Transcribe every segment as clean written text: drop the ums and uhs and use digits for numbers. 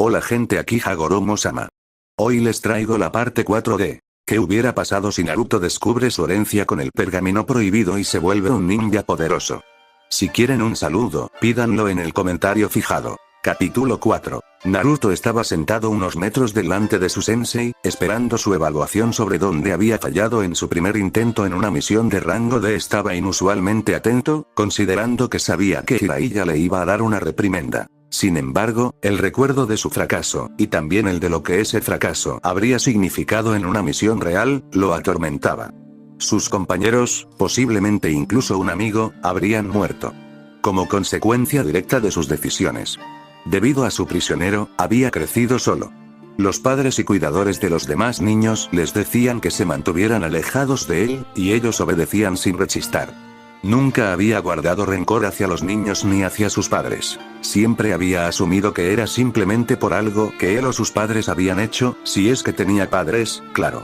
Hola gente, aquí Hagoromo-sama. Hoy les traigo la parte 4 de ¿qué hubiera pasado si Naruto descubre su herencia con el pergamino prohibido y se vuelve un ninja poderoso? Si quieren un saludo, pídanlo en el comentario fijado. Capítulo 4. Naruto estaba sentado unos metros delante de su sensei, esperando su evaluación sobre dónde había fallado en su primer intento en una misión de rango D. Estaba inusualmente atento, considerando que sabía que Jiraiya le iba a dar una reprimenda. Sin embargo, el recuerdo de su fracaso, y también el de lo que ese fracaso habría significado en una misión real, lo atormentaba. Sus compañeros, posiblemente incluso un amigo, habrían muerto. Como consecuencia directa de sus decisiones. Debido a su prisionero, había crecido solo. Los padres y cuidadores de los demás niños les decían que se mantuvieran alejados de él, y ellos obedecían sin rechistar. Nunca había guardado rencor hacia los niños ni hacia sus padres. Siempre había asumido que era simplemente por algo que él o sus padres habían hecho, si es que tenía padres, claro.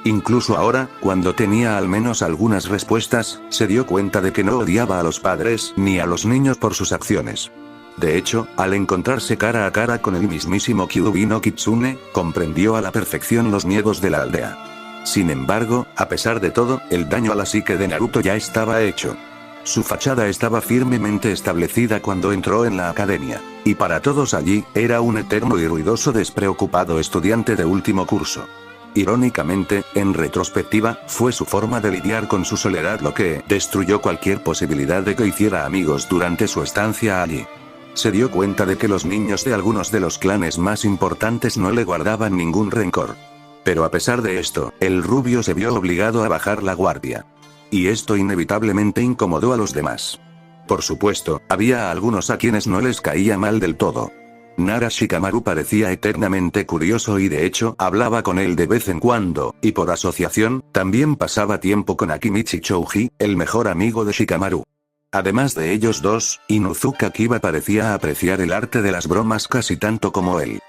Incluso ahora, cuando tenía al menos algunas respuestas, se dio cuenta de que no odiaba a los padres ni a los niños por sus acciones. De hecho, al encontrarse cara a cara con el mismísimo Kyuubi no Kitsune, comprendió a la perfección los miedos de la aldea. Sin embargo, a pesar de todo, el daño a la psique de Naruto ya estaba hecho. Su fachada estaba firmemente establecida cuando entró en la academia. Y para todos allí, era un eterno y ruidoso despreocupado estudiante de último curso. Irónicamente, en retrospectiva, fue su forma de lidiar con su soledad lo que destruyó cualquier posibilidad de que hiciera amigos durante su estancia allí. Se dio cuenta de que los niños de algunos de los clanes más importantes no le guardaban ningún rencor. Pero a pesar de esto, el rubio se vio obligado a bajar la guardia. Y esto inevitablemente incomodó a los demás. Por supuesto, había algunos a quienes no les caía mal del todo. Nara Shikamaru parecía eternamente curioso y de hecho hablaba con él de vez en cuando, y por asociación, también pasaba tiempo con Akimichi Chouji, el mejor amigo de Shikamaru. Además de ellos dos, Inuzuka Kiba parecía apreciar el arte de las bromas casi tanto como él.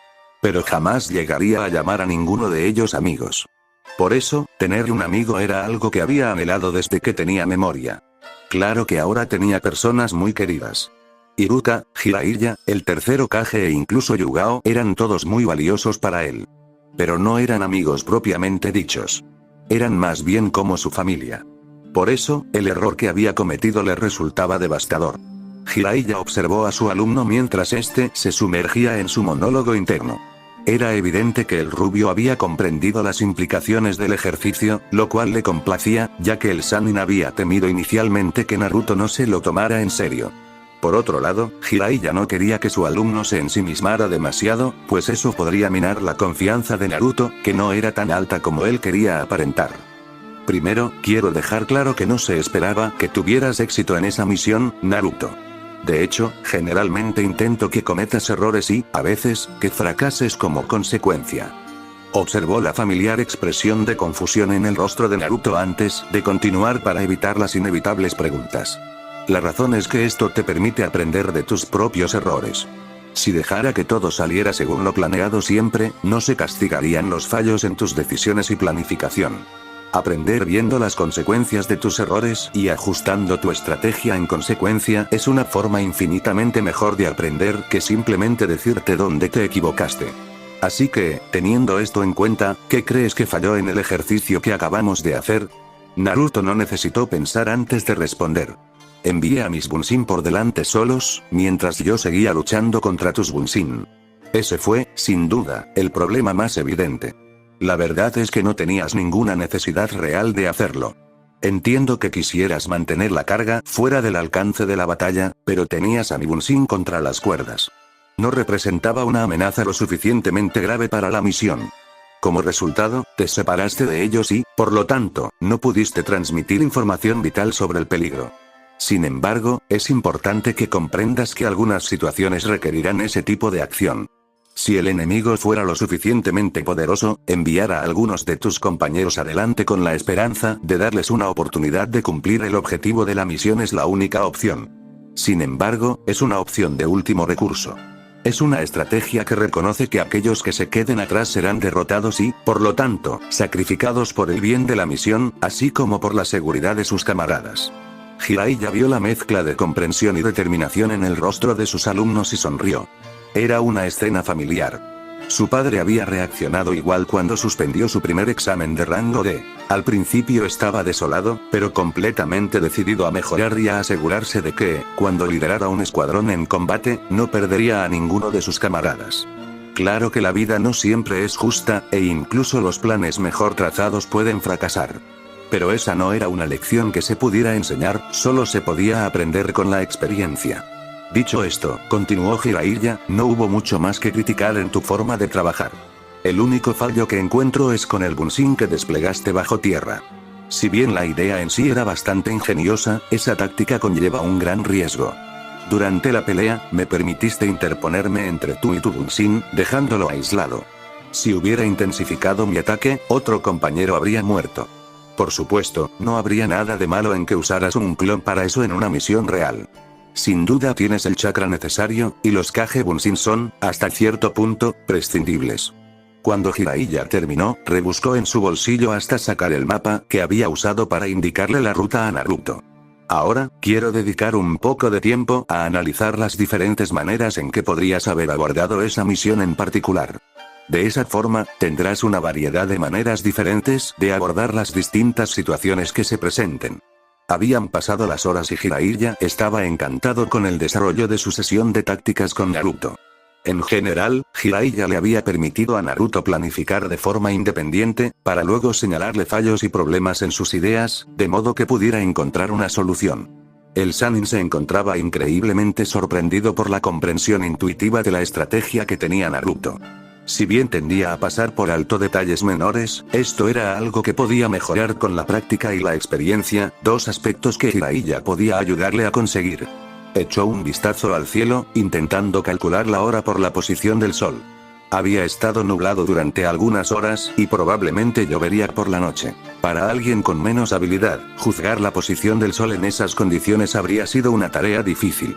Pero jamás llegaría a llamar a ninguno de ellos amigos. Por eso, tener un amigo era algo que había anhelado desde que tenía memoria. Claro que ahora tenía personas muy queridas. Iruka, Jiraiya, el tercer Hokage e incluso Yugao eran todos muy valiosos para él. Pero no eran amigos propiamente dichos. Eran más bien como su familia. Por eso, el error que había cometido le resultaba devastador. Jiraiya observó a su alumno mientras éste se sumergía en su monólogo interno. Era evidente que el rubio había comprendido las implicaciones del ejercicio, lo cual le complacía, ya que el Sannin había temido inicialmente que Naruto no se lo tomara en serio. Por otro lado, Jiraiya no quería que su alumno se ensimismara demasiado, pues eso podría minar la confianza de Naruto, que no era tan alta como él quería aparentar. Primero, quiero dejar claro que no se esperaba que tuvieras éxito en esa misión, Naruto. De hecho, generalmente intento que cometas errores y, a veces, que fracases como consecuencia. Observó la familiar expresión de confusión en el rostro de Naruto antes de continuar para evitar las inevitables preguntas. La razón es que esto te permite aprender de tus propios errores. Si dejara que todo saliera según lo planeado siempre, no se castigarían los fallos en tus decisiones y planificación. Aprender viendo las consecuencias de tus errores y ajustando tu estrategia en consecuencia es una forma infinitamente mejor de aprender que simplemente decirte dónde te equivocaste. Así que, teniendo esto en cuenta, ¿qué crees que falló en el ejercicio que acabamos de hacer? Naruto no necesitó pensar antes de responder. Envié a mis Bunshin por delante solos, mientras yo seguía luchando contra tus Bunshin. Ese fue, sin duda, el problema más evidente. La verdad es que no tenías ninguna necesidad real de hacerlo. Entiendo que quisieras mantener la carga fuera del alcance de la batalla, pero tenías a mi Bunshin contra las cuerdas. No representaba una amenaza lo suficientemente grave para la misión. Como resultado, te separaste de ellos y, por lo tanto, no pudiste transmitir información vital sobre el peligro. Sin embargo, es importante que comprendas que algunas situaciones requerirán ese tipo de acción. Si el enemigo fuera lo suficientemente poderoso, enviar a algunos de tus compañeros adelante con la esperanza de darles una oportunidad de cumplir el objetivo de la misión es la única opción. Sin embargo, es una opción de último recurso. Es una estrategia que reconoce que aquellos que se queden atrás serán derrotados y, por lo tanto, sacrificados por el bien de la misión, así como por la seguridad de sus camaradas. Jiraiya vio la mezcla de comprensión y determinación en el rostro de sus alumnos y sonrió. Era una escena familiar. Su padre había reaccionado igual cuando suspendió su primer examen de rango D. Al principio estaba desolado, pero completamente decidido a mejorar y a asegurarse de que, cuando liderara un escuadrón en combate, no perdería a ninguno de sus camaradas. Claro que la vida no siempre es justa, e incluso los planes mejor trazados pueden fracasar. Pero esa no era una lección que se pudiera enseñar, solo se podía aprender con la experiencia. Dicho esto, continuó Jiraiya, no hubo mucho más que criticar en tu forma de trabajar. El único fallo que encuentro es con el Bunshin que desplegaste bajo tierra. Si bien la idea en sí era bastante ingeniosa, esa táctica conlleva un gran riesgo. Durante la pelea, me permitiste interponerme entre tú y tu Bunshin, dejándolo aislado. Si hubiera intensificado mi ataque, otro compañero habría muerto. Por supuesto, no habría nada de malo en que usaras un clon para eso en una misión real. Sin duda tienes el chakra necesario, y los Kage Bunshin son, hasta cierto punto, prescindibles. Cuando Jiraiya terminó, rebuscó en su bolsillo hasta sacar el mapa que había usado para indicarle la ruta a Naruto. Ahora, quiero dedicar un poco de tiempo a analizar las diferentes maneras en que podrías haber abordado esa misión en particular. De esa forma, tendrás una variedad de maneras diferentes de abordar las distintas situaciones que se presenten. Habían pasado las horas y Jiraiya estaba encantado con el desarrollo de su sesión de tácticas con Naruto. En general, Jiraiya le había permitido a Naruto planificar de forma independiente, para luego señalarle fallos y problemas en sus ideas, de modo que pudiera encontrar una solución. El Sannin se encontraba increíblemente sorprendido por la comprensión intuitiva de la estrategia que tenía Naruto. Si bien tendía a pasar por alto detalles menores, esto era algo que podía mejorar con la práctica y la experiencia, dos aspectos que Jiraiya podía ayudarle a conseguir. Echó un vistazo al cielo, intentando calcular la hora por la posición del sol. Había estado nublado durante algunas horas, y probablemente llovería por la noche. Para alguien con menos habilidad, juzgar la posición del sol en esas condiciones habría sido una tarea difícil.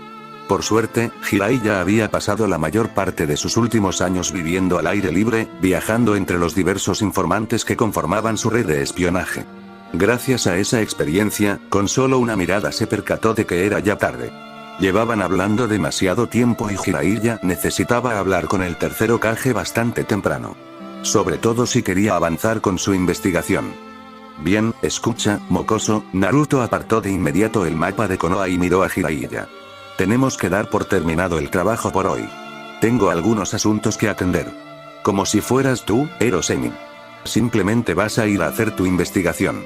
Por suerte, Jiraiya había pasado la mayor parte de sus últimos años viviendo al aire libre, viajando entre los diversos informantes que conformaban su red de espionaje. Gracias a esa experiencia, con solo una mirada se percató de que era ya tarde. Llevaban hablando demasiado tiempo y Jiraiya necesitaba hablar con el tercer Hokage bastante temprano. Sobre todo si quería avanzar con su investigación. Bien, escucha, mocoso. Naruto apartó de inmediato el mapa de Konoha y miró a Jiraiya. Tenemos que dar por terminado el trabajo por hoy. Tengo algunos asuntos que atender. Como si fueras tú, Ero Sennin. Simplemente vas a ir a hacer tu investigación.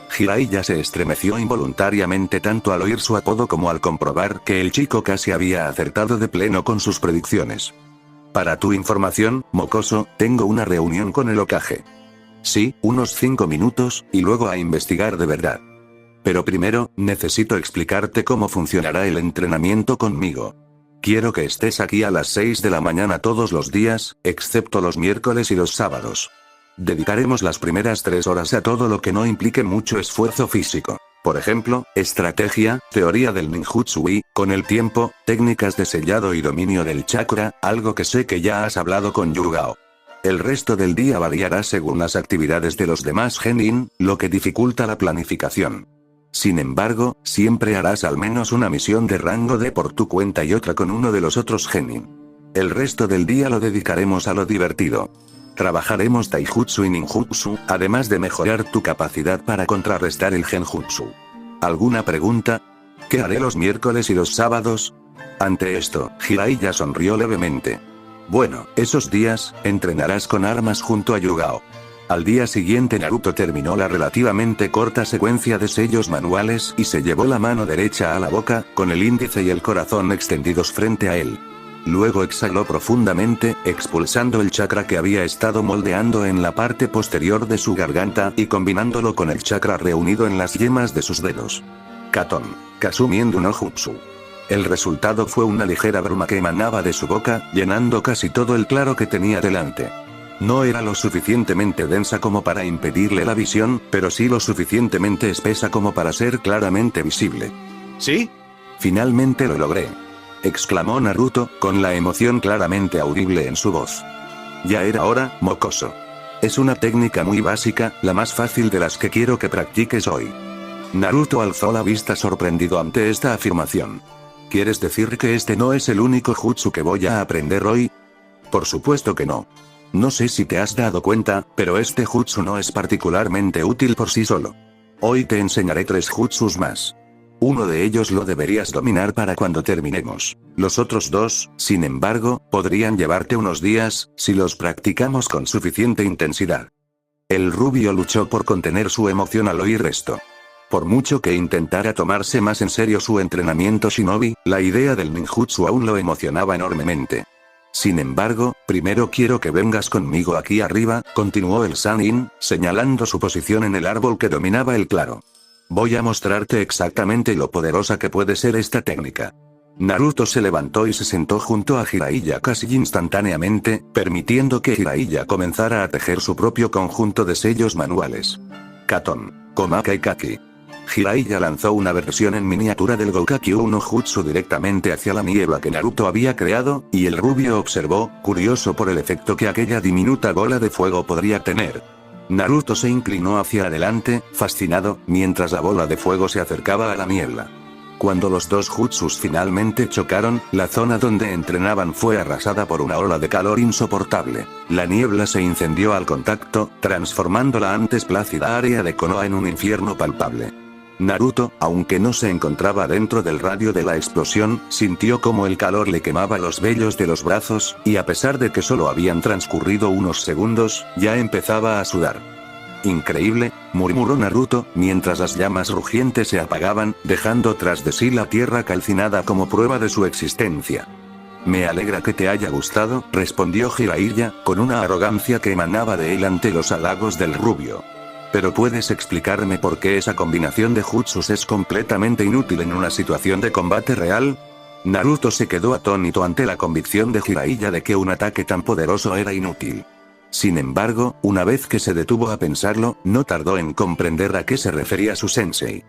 Jiraiya se estremeció involuntariamente tanto al oír su apodo como al comprobar que el chico casi había acertado de pleno con sus predicciones. Para tu información, mocoso, tengo una reunión con el Hokage. Sí, unos 5 minutos, y luego a investigar de verdad. Pero primero, necesito explicarte cómo funcionará el entrenamiento conmigo. Quiero que estés aquí a las 6 de la mañana todos los días, excepto los miércoles y los sábados. Dedicaremos las primeras 3 horas a todo lo que no implique mucho esfuerzo físico. Por ejemplo, estrategia, teoría del ninjutsu y, con el tiempo, técnicas de sellado y dominio del chakra, algo que sé que ya has hablado con Yugao. El resto del día variará según las actividades de los demás genin, lo que dificulta la planificación. Sin embargo, siempre harás al menos una misión de rango D por tu cuenta y otra con uno de los otros genin. El resto del día lo dedicaremos a lo divertido. Trabajaremos taijutsu y ninjutsu, además de mejorar tu capacidad para contrarrestar el genjutsu. ¿Alguna pregunta? ¿Qué haré los miércoles y los sábados? Ante esto, Jiraiya sonrió levemente. Bueno, esos días, entrenarás con armas junto a Yugao. Al día siguiente Naruto terminó la relativamente corta secuencia de sellos manuales y se llevó la mano derecha a la boca, con el índice y el corazón extendidos frente a él. Luego exhaló profundamente, expulsando el chakra que había estado moldeando en la parte posterior de su garganta y combinándolo con el chakra reunido en las yemas de sus dedos. Katon. Kasumiendu no Jutsu. El resultado fue una ligera bruma que emanaba de su boca, llenando casi todo el claro que tenía delante. No era lo suficientemente densa como para impedirle la visión, pero sí lo suficientemente espesa como para ser claramente visible. ¿Sí? Finalmente lo logré. Exclamó Naruto, con la emoción claramente audible en su voz. Ya era hora, mocoso. Es una técnica muy básica, la más fácil de las que quiero que practiques hoy. Naruto alzó la vista sorprendido ante esta afirmación. ¿Quieres decir que este no es el único jutsu que voy a aprender hoy? Por supuesto que no. No sé si te has dado cuenta, pero este jutsu no es particularmente útil por sí solo. Hoy te enseñaré 3 jutsus más. Uno de ellos lo deberías dominar para cuando terminemos. Los otros 2, sin embargo, podrían llevarte unos días, si los practicamos con suficiente intensidad. El rubio luchó por contener su emoción al oír esto. Por mucho que intentara tomarse más en serio su entrenamiento shinobi, la idea del ninjutsu aún lo emocionaba enormemente. Sin embargo, primero quiero que vengas conmigo aquí arriba, continuó el Sannin, señalando su posición en el árbol que dominaba el claro. Voy a mostrarte exactamente lo poderosa que puede ser esta técnica. Naruto se levantó y se sentó junto a Jiraiya casi instantáneamente, permitiendo que Jiraiya comenzara a tejer su propio conjunto de sellos manuales. Katon, Komakai Kaki. Jiraiya lanzó una versión en miniatura del Goukakyu no Jutsu directamente hacia la niebla que Naruto había creado, y el rubio observó, curioso por el efecto que aquella diminuta bola de fuego podría tener. Naruto se inclinó hacia adelante, fascinado, mientras la bola de fuego se acercaba a la niebla. Cuando los dos jutsus finalmente chocaron, la zona donde entrenaban fue arrasada por una ola de calor insoportable. La niebla se incendió al contacto, transformando la antes plácida área de Konoha en un infierno palpable. Naruto, aunque no se encontraba dentro del radio de la explosión, sintió como el calor le quemaba los vellos de los brazos, y a pesar de que solo habían transcurrido unos segundos, ya empezaba a sudar. Increíble, murmuró Naruto, mientras las llamas rugientes se apagaban, dejando tras de sí la tierra calcinada como prueba de su existencia. Me alegra que te haya gustado, respondió Jiraiya, con una arrogancia que emanaba de él ante los halagos del rubio. Pero ¿puedes explicarme por qué esa combinación de jutsus es completamente inútil en una situación de combate real? Naruto se quedó atónito ante la convicción de Jiraiya de que un ataque tan poderoso era inútil. Sin embargo, una vez que se detuvo a pensarlo, no tardó en comprender a qué se refería su sensei.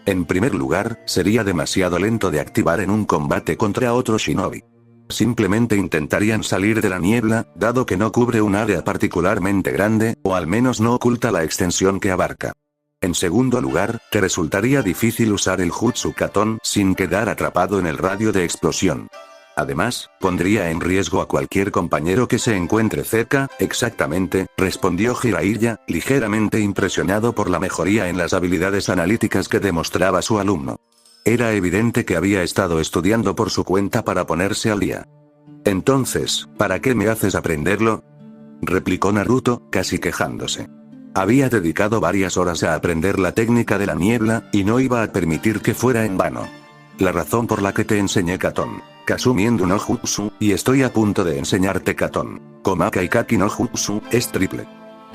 En primer lugar, sería demasiado lento de activar en un combate contra otro shinobi. Simplemente intentarían salir de la niebla, dado que no cubre un área particularmente grande, o al menos no oculta la extensión que abarca. En segundo lugar, te resultaría difícil usar el jutsu Katon sin quedar atrapado en el radio de explosión. Además, pondría en riesgo a cualquier compañero que se encuentre cerca. Exactamente, respondió Jiraiya, ligeramente impresionado por la mejoría en las habilidades analíticas que demostraba su alumno. Era evidente que había estado estudiando por su cuenta para ponerse al día. Entonces, ¿para qué me haces aprenderlo?, replicó Naruto, casi quejándose. Había dedicado varias horas a aprender la técnica de la niebla, y no iba a permitir que fuera en vano. La razón por la que te enseñé Katon, Kasumiendu no Jutsu, y estoy a punto de enseñarte Katon, Komakai Kaki no Jutsu, es triple.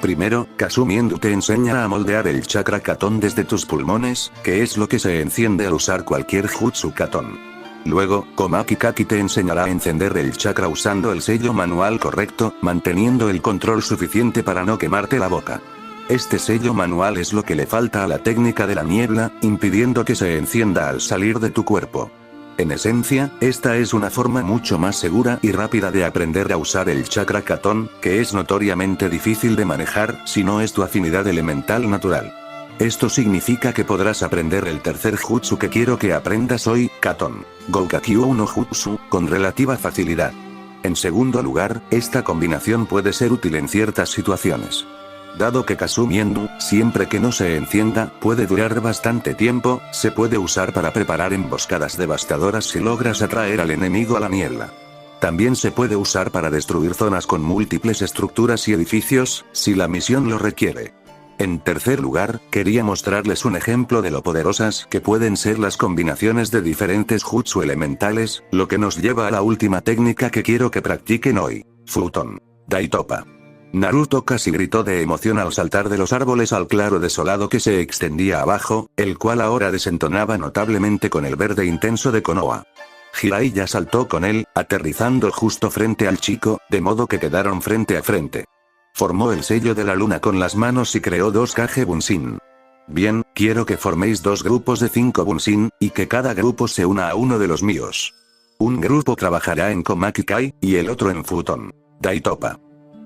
Primero, Kasumiendu te enseña a moldear el chakra Katon desde tus pulmones, que es lo que se enciende al usar cualquier jutsu Katon. Luego, Komaki Kaki te enseñará a encender el chakra usando el sello manual correcto, manteniendo el control suficiente para no quemarte la boca. Este sello manual es lo que le falta a la técnica de la niebla, impidiendo que se encienda al salir de tu cuerpo. En esencia, esta es una forma mucho más segura y rápida de aprender a usar el chakra Katon, que es notoriamente difícil de manejar si no es tu afinidad elemental natural. Esto significa que podrás aprender el tercer jutsu que quiero que aprendas hoy, Katon, Goukakyu no Jutsu, con relativa facilidad. En segundo lugar, esta combinación puede ser útil en ciertas situaciones. Dado que Kasumiendu, siempre que no se encienda, puede durar bastante tiempo, se puede usar para preparar emboscadas devastadoras si logras atraer al enemigo a la niebla. También se puede usar para destruir zonas con múltiples estructuras y edificios, si la misión lo requiere. En tercer lugar, quería mostrarles un ejemplo de lo poderosas que pueden ser las combinaciones de diferentes jutsu elementales, lo que nos lleva a la última técnica que quiero que practiquen hoy, Futon Daitopa. Naruto casi gritó de emoción al saltar de los árboles al claro desolado que se extendía abajo, el cual ahora desentonaba notablemente con el verde intenso de Konoha. Jiraiya saltó con él, aterrizando justo frente al chico, de modo que quedaron frente a frente. Formó el sello de la luna con las manos y creó 2 Kage Bunshin. Bien, quiero que forméis 2 grupos de 5 Bunshin, y que cada grupo se una a uno de los míos. Un grupo trabajará en Komaki Kai, y el otro en Futon Daitopa.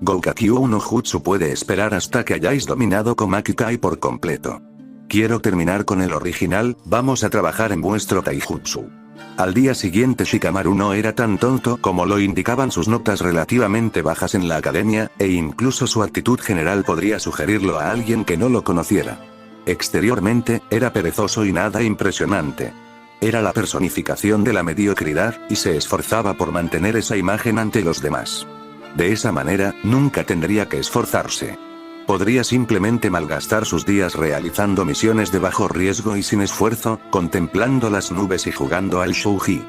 Goukakyu no Jutsu puede esperar hasta que hayáis dominado Komaki Kai por completo. Quiero terminar con el original, vamos a trabajar en vuestro Taijutsu. Al día siguiente Shikamaru no era tan tonto como lo indicaban sus notas relativamente bajas en la academia, e incluso su actitud general podría sugerirlo a alguien que no lo conociera. Exteriormente, era perezoso y nada impresionante. Era la personificación de la mediocridad, y se esforzaba por mantener esa imagen ante los demás. De esa manera, nunca tendría que esforzarse. Podría simplemente malgastar sus días realizando misiones de bajo riesgo y sin esfuerzo, contemplando las nubes y jugando al shouji.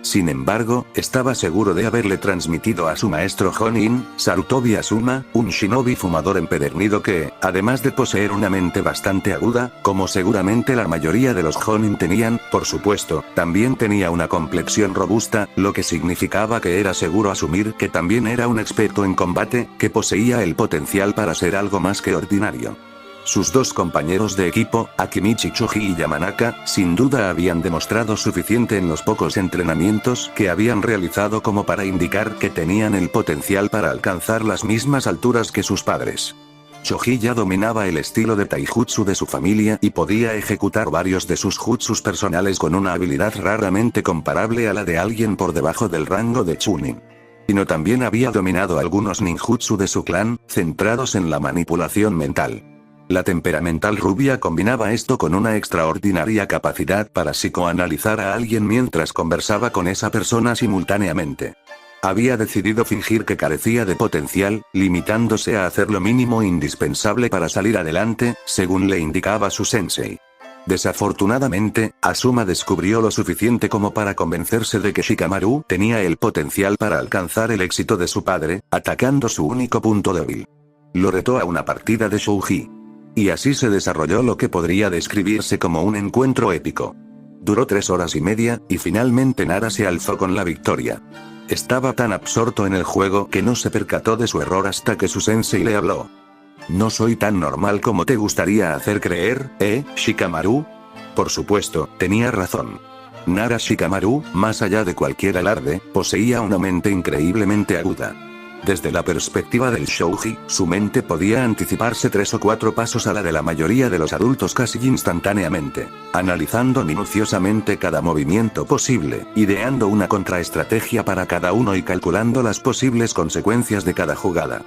Sin embargo, estaba seguro de haberle transmitido a su maestro Jonin, Sarutobi Asuma, un shinobi fumador empedernido que, además de poseer una mente bastante aguda, como seguramente la mayoría de los Jonin tenían, por supuesto, también tenía una complexión robusta, lo que significaba que era seguro asumir que también era un experto en combate, que poseía el potencial para ser algo más que ordinario. Sus dos compañeros de equipo, Akimichi Choji y Yamanaka, sin duda habían demostrado suficiente en los pocos entrenamientos que habían realizado como para indicar que tenían el potencial para alcanzar las mismas alturas que sus padres. Choji ya dominaba el estilo de taijutsu de su familia y podía ejecutar varios de sus jutsus personales con una habilidad raramente comparable a la de alguien por debajo del rango de Chunin. Ino también había dominado algunos ninjutsu de su clan, centrados en la manipulación mental. La temperamental rubia combinaba esto con una extraordinaria capacidad para psicoanalizar a alguien mientras conversaba con esa persona simultáneamente. Había decidido fingir que carecía de potencial, limitándose a hacer lo mínimo indispensable para salir adelante, según le indicaba su sensei. Desafortunadamente, Asuma descubrió lo suficiente como para convencerse de que Shikamaru tenía el potencial para alcanzar el éxito de su padre, atacando su único punto débil. Lo retó a una partida de shouji. Y así se desarrolló lo que podría describirse como un encuentro épico. Duró 3 horas y media, y finalmente Nara se alzó con la victoria. Estaba tan absorto en el juego que no se percató de su error hasta que su sensei le habló. «No soy tan normal como te gustaría hacer creer, Shikamaru?» Por supuesto, tenía razón. Nara Shikamaru, más allá de cualquier alarde, poseía una mente increíblemente aguda. Desde la perspectiva del shouji, su mente podía anticiparse 3 o 4 pasos a la de la mayoría de los adultos casi instantáneamente, analizando minuciosamente cada movimiento posible, ideando una contraestrategia para cada uno y calculando las posibles consecuencias de cada jugada.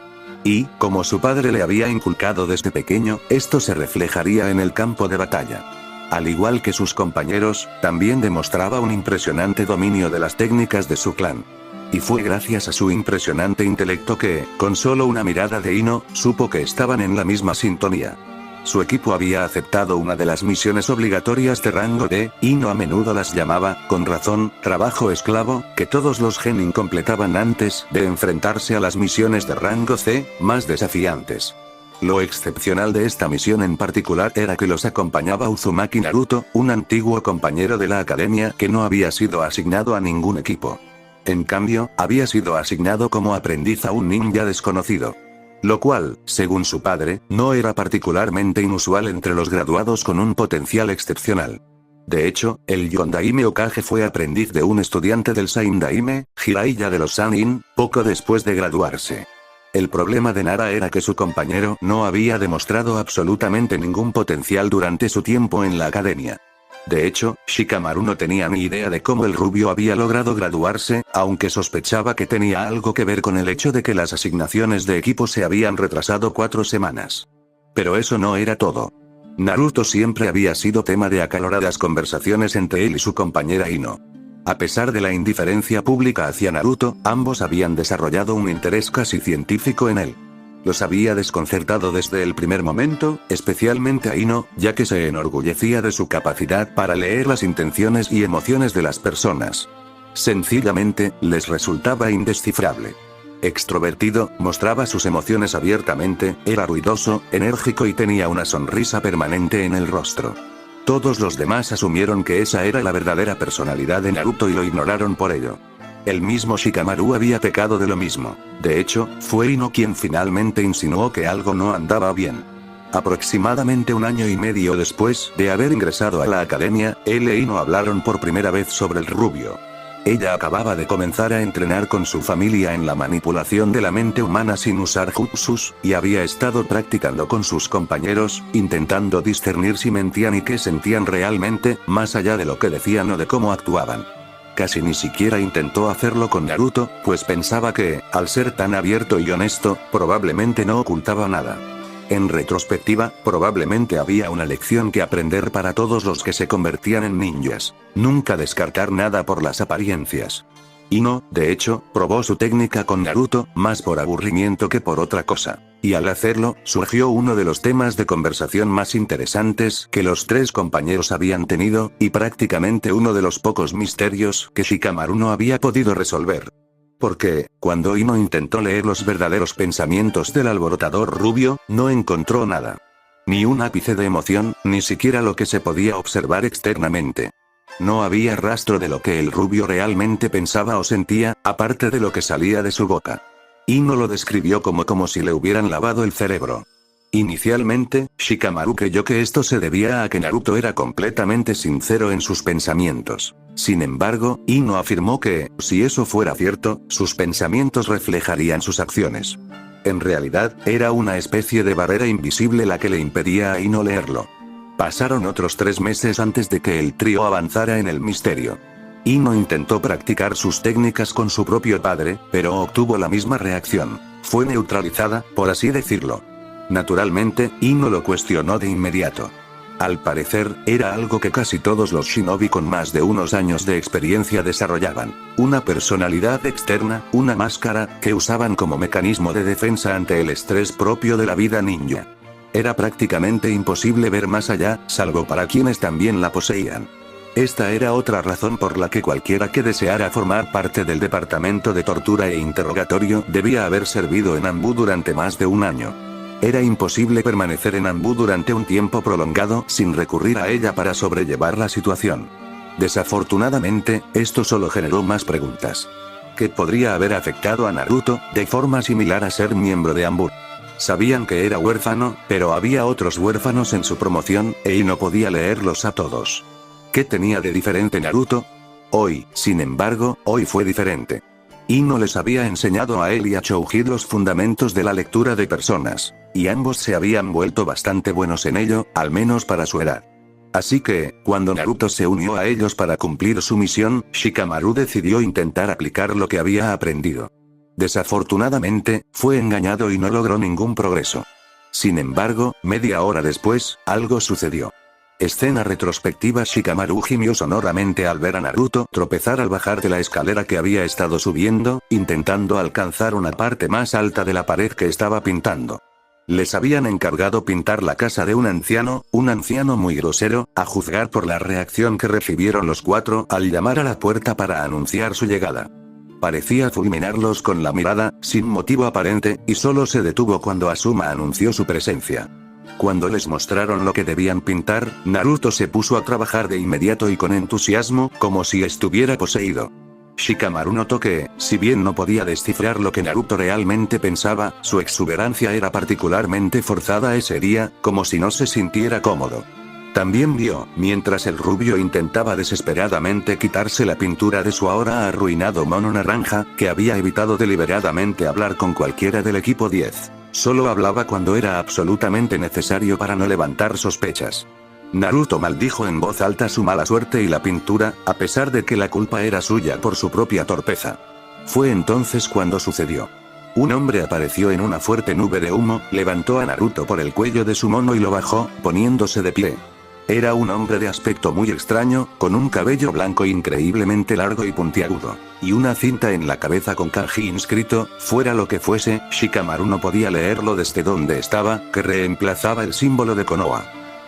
Y, como su padre le había inculcado desde pequeño, esto se reflejaría en el campo de batalla. Al igual que sus compañeros, también demostraba un impresionante dominio de las técnicas de su clan. Y fue gracias a su impresionante intelecto que, con solo una mirada de Ino, supo que estaban en la misma sintonía. Su equipo había aceptado una de las misiones obligatorias de rango D, Ino a menudo las llamaba, con razón, trabajo esclavo, que todos los genin completaban antes de enfrentarse a las misiones de rango C, más desafiantes. Lo excepcional de esta misión en particular era que los acompañaba Uzumaki Naruto, un antiguo compañero de la academia que no había sido asignado a ningún equipo. En cambio, había sido asignado como aprendiz a un ninja desconocido. Lo cual, según su padre, no era particularmente inusual entre los graduados con un potencial excepcional. De hecho, el Yondaime Okage fue aprendiz de un estudiante del Saindaime, Jiraiya de los Sannin, poco después de graduarse. El problema de Nara era que su compañero no había demostrado absolutamente ningún potencial durante su tiempo en la academia. De hecho, Shikamaru no tenía ni idea de cómo el rubio había logrado graduarse, aunque sospechaba que tenía algo que ver con el hecho de que las asignaciones de equipo se habían retrasado 4 semanas. Pero eso no era todo. Naruto siempre había sido tema de acaloradas conversaciones entre él y su compañera Ino. A pesar de la indiferencia pública hacia Naruto, ambos habían desarrollado un interés casi científico en él. Los había desconcertado desde el primer momento, especialmente a Ino, ya que se enorgullecía de su capacidad para leer las intenciones y emociones de las personas. Sencillamente, les resultaba indescifrable. Extrovertido, mostraba sus emociones abiertamente, era ruidoso, enérgico y tenía una sonrisa permanente en el rostro. Todos los demás asumieron que esa era la verdadera personalidad de Naruto y lo ignoraron por ello. El mismo Shikamaru había pecado de lo mismo. De hecho, fue Ino quien finalmente insinuó que algo no andaba bien. Aproximadamente 1 año y medio después de haber ingresado a la academia, él e Ino hablaron por primera vez sobre el rubio. Ella acababa de comenzar a entrenar con su familia en la manipulación de la mente humana sin usar jutsus, y había estado practicando con sus compañeros, intentando discernir si mentían y qué sentían realmente, más allá de lo que decían o de cómo actuaban. Casi ni siquiera intentó hacerlo con Naruto, pues pensaba que, al ser tan abierto y honesto, probablemente no ocultaba nada. En retrospectiva, probablemente había una lección que aprender para todos los que se convertían en ninjas. Nunca descartar nada por las apariencias. Ino, de hecho, probó su técnica con Naruto, más por aburrimiento que por otra cosa. Y al hacerlo, surgió uno de los temas de conversación más interesantes que los tres compañeros habían tenido, y prácticamente uno de los pocos misterios que Shikamaru no había podido resolver. Porque, cuando Ino intentó leer los verdaderos pensamientos del alborotador rubio, no encontró nada. Ni un ápice de emoción, ni siquiera lo que se podía observar externamente. No había rastro de lo que el rubio realmente pensaba o sentía, aparte de lo que salía de su boca. Ino lo describió como si le hubieran lavado el cerebro. Inicialmente, Shikamaru creyó que esto se debía a que Naruto era completamente sincero en sus pensamientos. Sin embargo, Ino afirmó que, si eso fuera cierto, sus pensamientos reflejarían sus acciones. En realidad, era una especie de barrera invisible la que le impedía a Ino leerlo. Pasaron otros 3 meses antes de que el trío avanzara en el misterio. Ino intentó practicar sus técnicas con su propio padre, pero obtuvo la misma reacción. Fue neutralizada, por así decirlo. Naturalmente, Ino lo cuestionó de inmediato. Al parecer, era algo que casi todos los shinobi con más de unos años de experiencia desarrollaban. Una personalidad externa, una máscara, que usaban como mecanismo de defensa ante el estrés propio de la vida ninja. Era prácticamente imposible ver más allá, salvo para quienes también la poseían. Esta era otra razón por la que cualquiera que deseara formar parte del departamento de tortura e interrogatorio debía haber servido en Anbu durante más de un año. Era imposible permanecer en Anbu durante un tiempo prolongado sin recurrir a ella para sobrellevar la situación. Desafortunadamente, esto solo generó más preguntas. ¿Qué podría haber afectado a Naruto, de forma similar a ser miembro de Anbu? Sabían que era huérfano, pero había otros huérfanos en su promoción, y no podía leerlos a todos. ¿Qué tenía de diferente Naruto? Hoy, sin embargo, hoy fue diferente. Ino les había enseñado a él y a Choujin los fundamentos de la lectura de personas, y ambos se habían vuelto bastante buenos en ello, al menos para su edad. Así que, cuando Naruto se unió a ellos para cumplir su misión, Shikamaru decidió intentar aplicar lo que había aprendido. Desafortunadamente, fue engañado y no logró ningún progreso. Sin embargo, media hora después, algo sucedió. Escena retrospectiva. Shikamaru gimió sonoramente al ver a Naruto tropezar al bajar de la escalera que había estado subiendo, intentando alcanzar una parte más alta de la pared que estaba pintando. Les habían encargado pintar la casa de un anciano muy grosero, a juzgar por la reacción que recibieron los 4 al llamar a la puerta para anunciar su llegada. Parecía fulminarlos con la mirada, sin motivo aparente, y solo se detuvo cuando Asuma anunció su presencia. Cuando les mostraron lo que debían pintar, Naruto se puso a trabajar de inmediato y con entusiasmo, como si estuviera poseído. Shikamaru notó que, si bien no podía descifrar lo que Naruto realmente pensaba, su exuberancia era particularmente forzada ese día, como si no se sintiera cómodo. También vio, mientras el rubio intentaba desesperadamente quitarse la pintura de su ahora arruinado mono naranja, que había evitado deliberadamente hablar con cualquiera del equipo 10. Solo hablaba cuando era absolutamente necesario para no levantar sospechas. Naruto maldijo en voz alta su mala suerte y la pintura, a pesar de que la culpa era suya por su propia torpeza. Fue entonces cuando sucedió. Un hombre apareció en una fuerte nube de humo, levantó a Naruto por el cuello de su mono y lo bajó, poniéndose de pie. Era un hombre de aspecto muy extraño, con un cabello blanco increíblemente largo y puntiagudo, y una cinta en la cabeza con kanji inscrito, fuera lo que fuese, Shikamaru no podía leerlo desde donde estaba, que reemplazaba el símbolo de Konoha.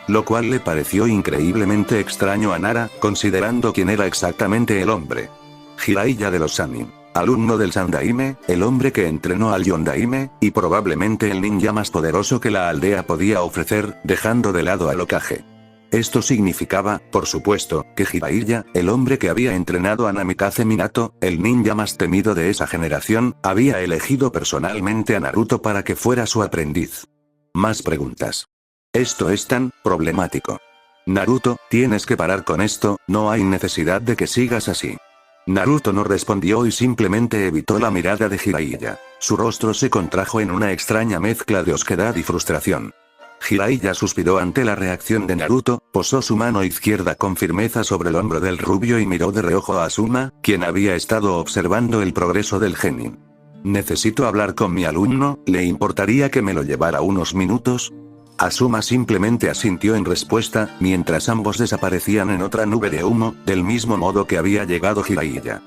Lo cual le pareció increíblemente extraño a Nara, considerando quién era exactamente el hombre. Jiraiya de los Sannin, alumno del Sandaime, el hombre que entrenó al Yondaime, y probablemente el ninja más poderoso que la aldea podía ofrecer, dejando de lado al Hokage. Esto significaba, por supuesto, que Jiraiya, el hombre que había entrenado a Namikaze Minato, el ninja más temido de esa generación, había elegido personalmente a Naruto para que fuera su aprendiz. Más preguntas. Esto es tan problemático. Naruto, tienes que parar con esto, no hay necesidad de que sigas así. Naruto no respondió y simplemente evitó la mirada de Jiraiya. Su rostro se contrajo en una extraña mezcla de osquedad y frustración. Jiraiya suspiró ante la reacción de Naruto, posó su mano izquierda con firmeza sobre el hombro del rubio y miró de reojo a Asuma, quien había estado observando el progreso del genin. Necesito hablar con mi alumno, ¿le importaría que me lo llevara unos minutos? Asuma simplemente asintió en respuesta, mientras ambos desaparecían en otra nube de humo, del mismo modo que había llegado Jiraiya.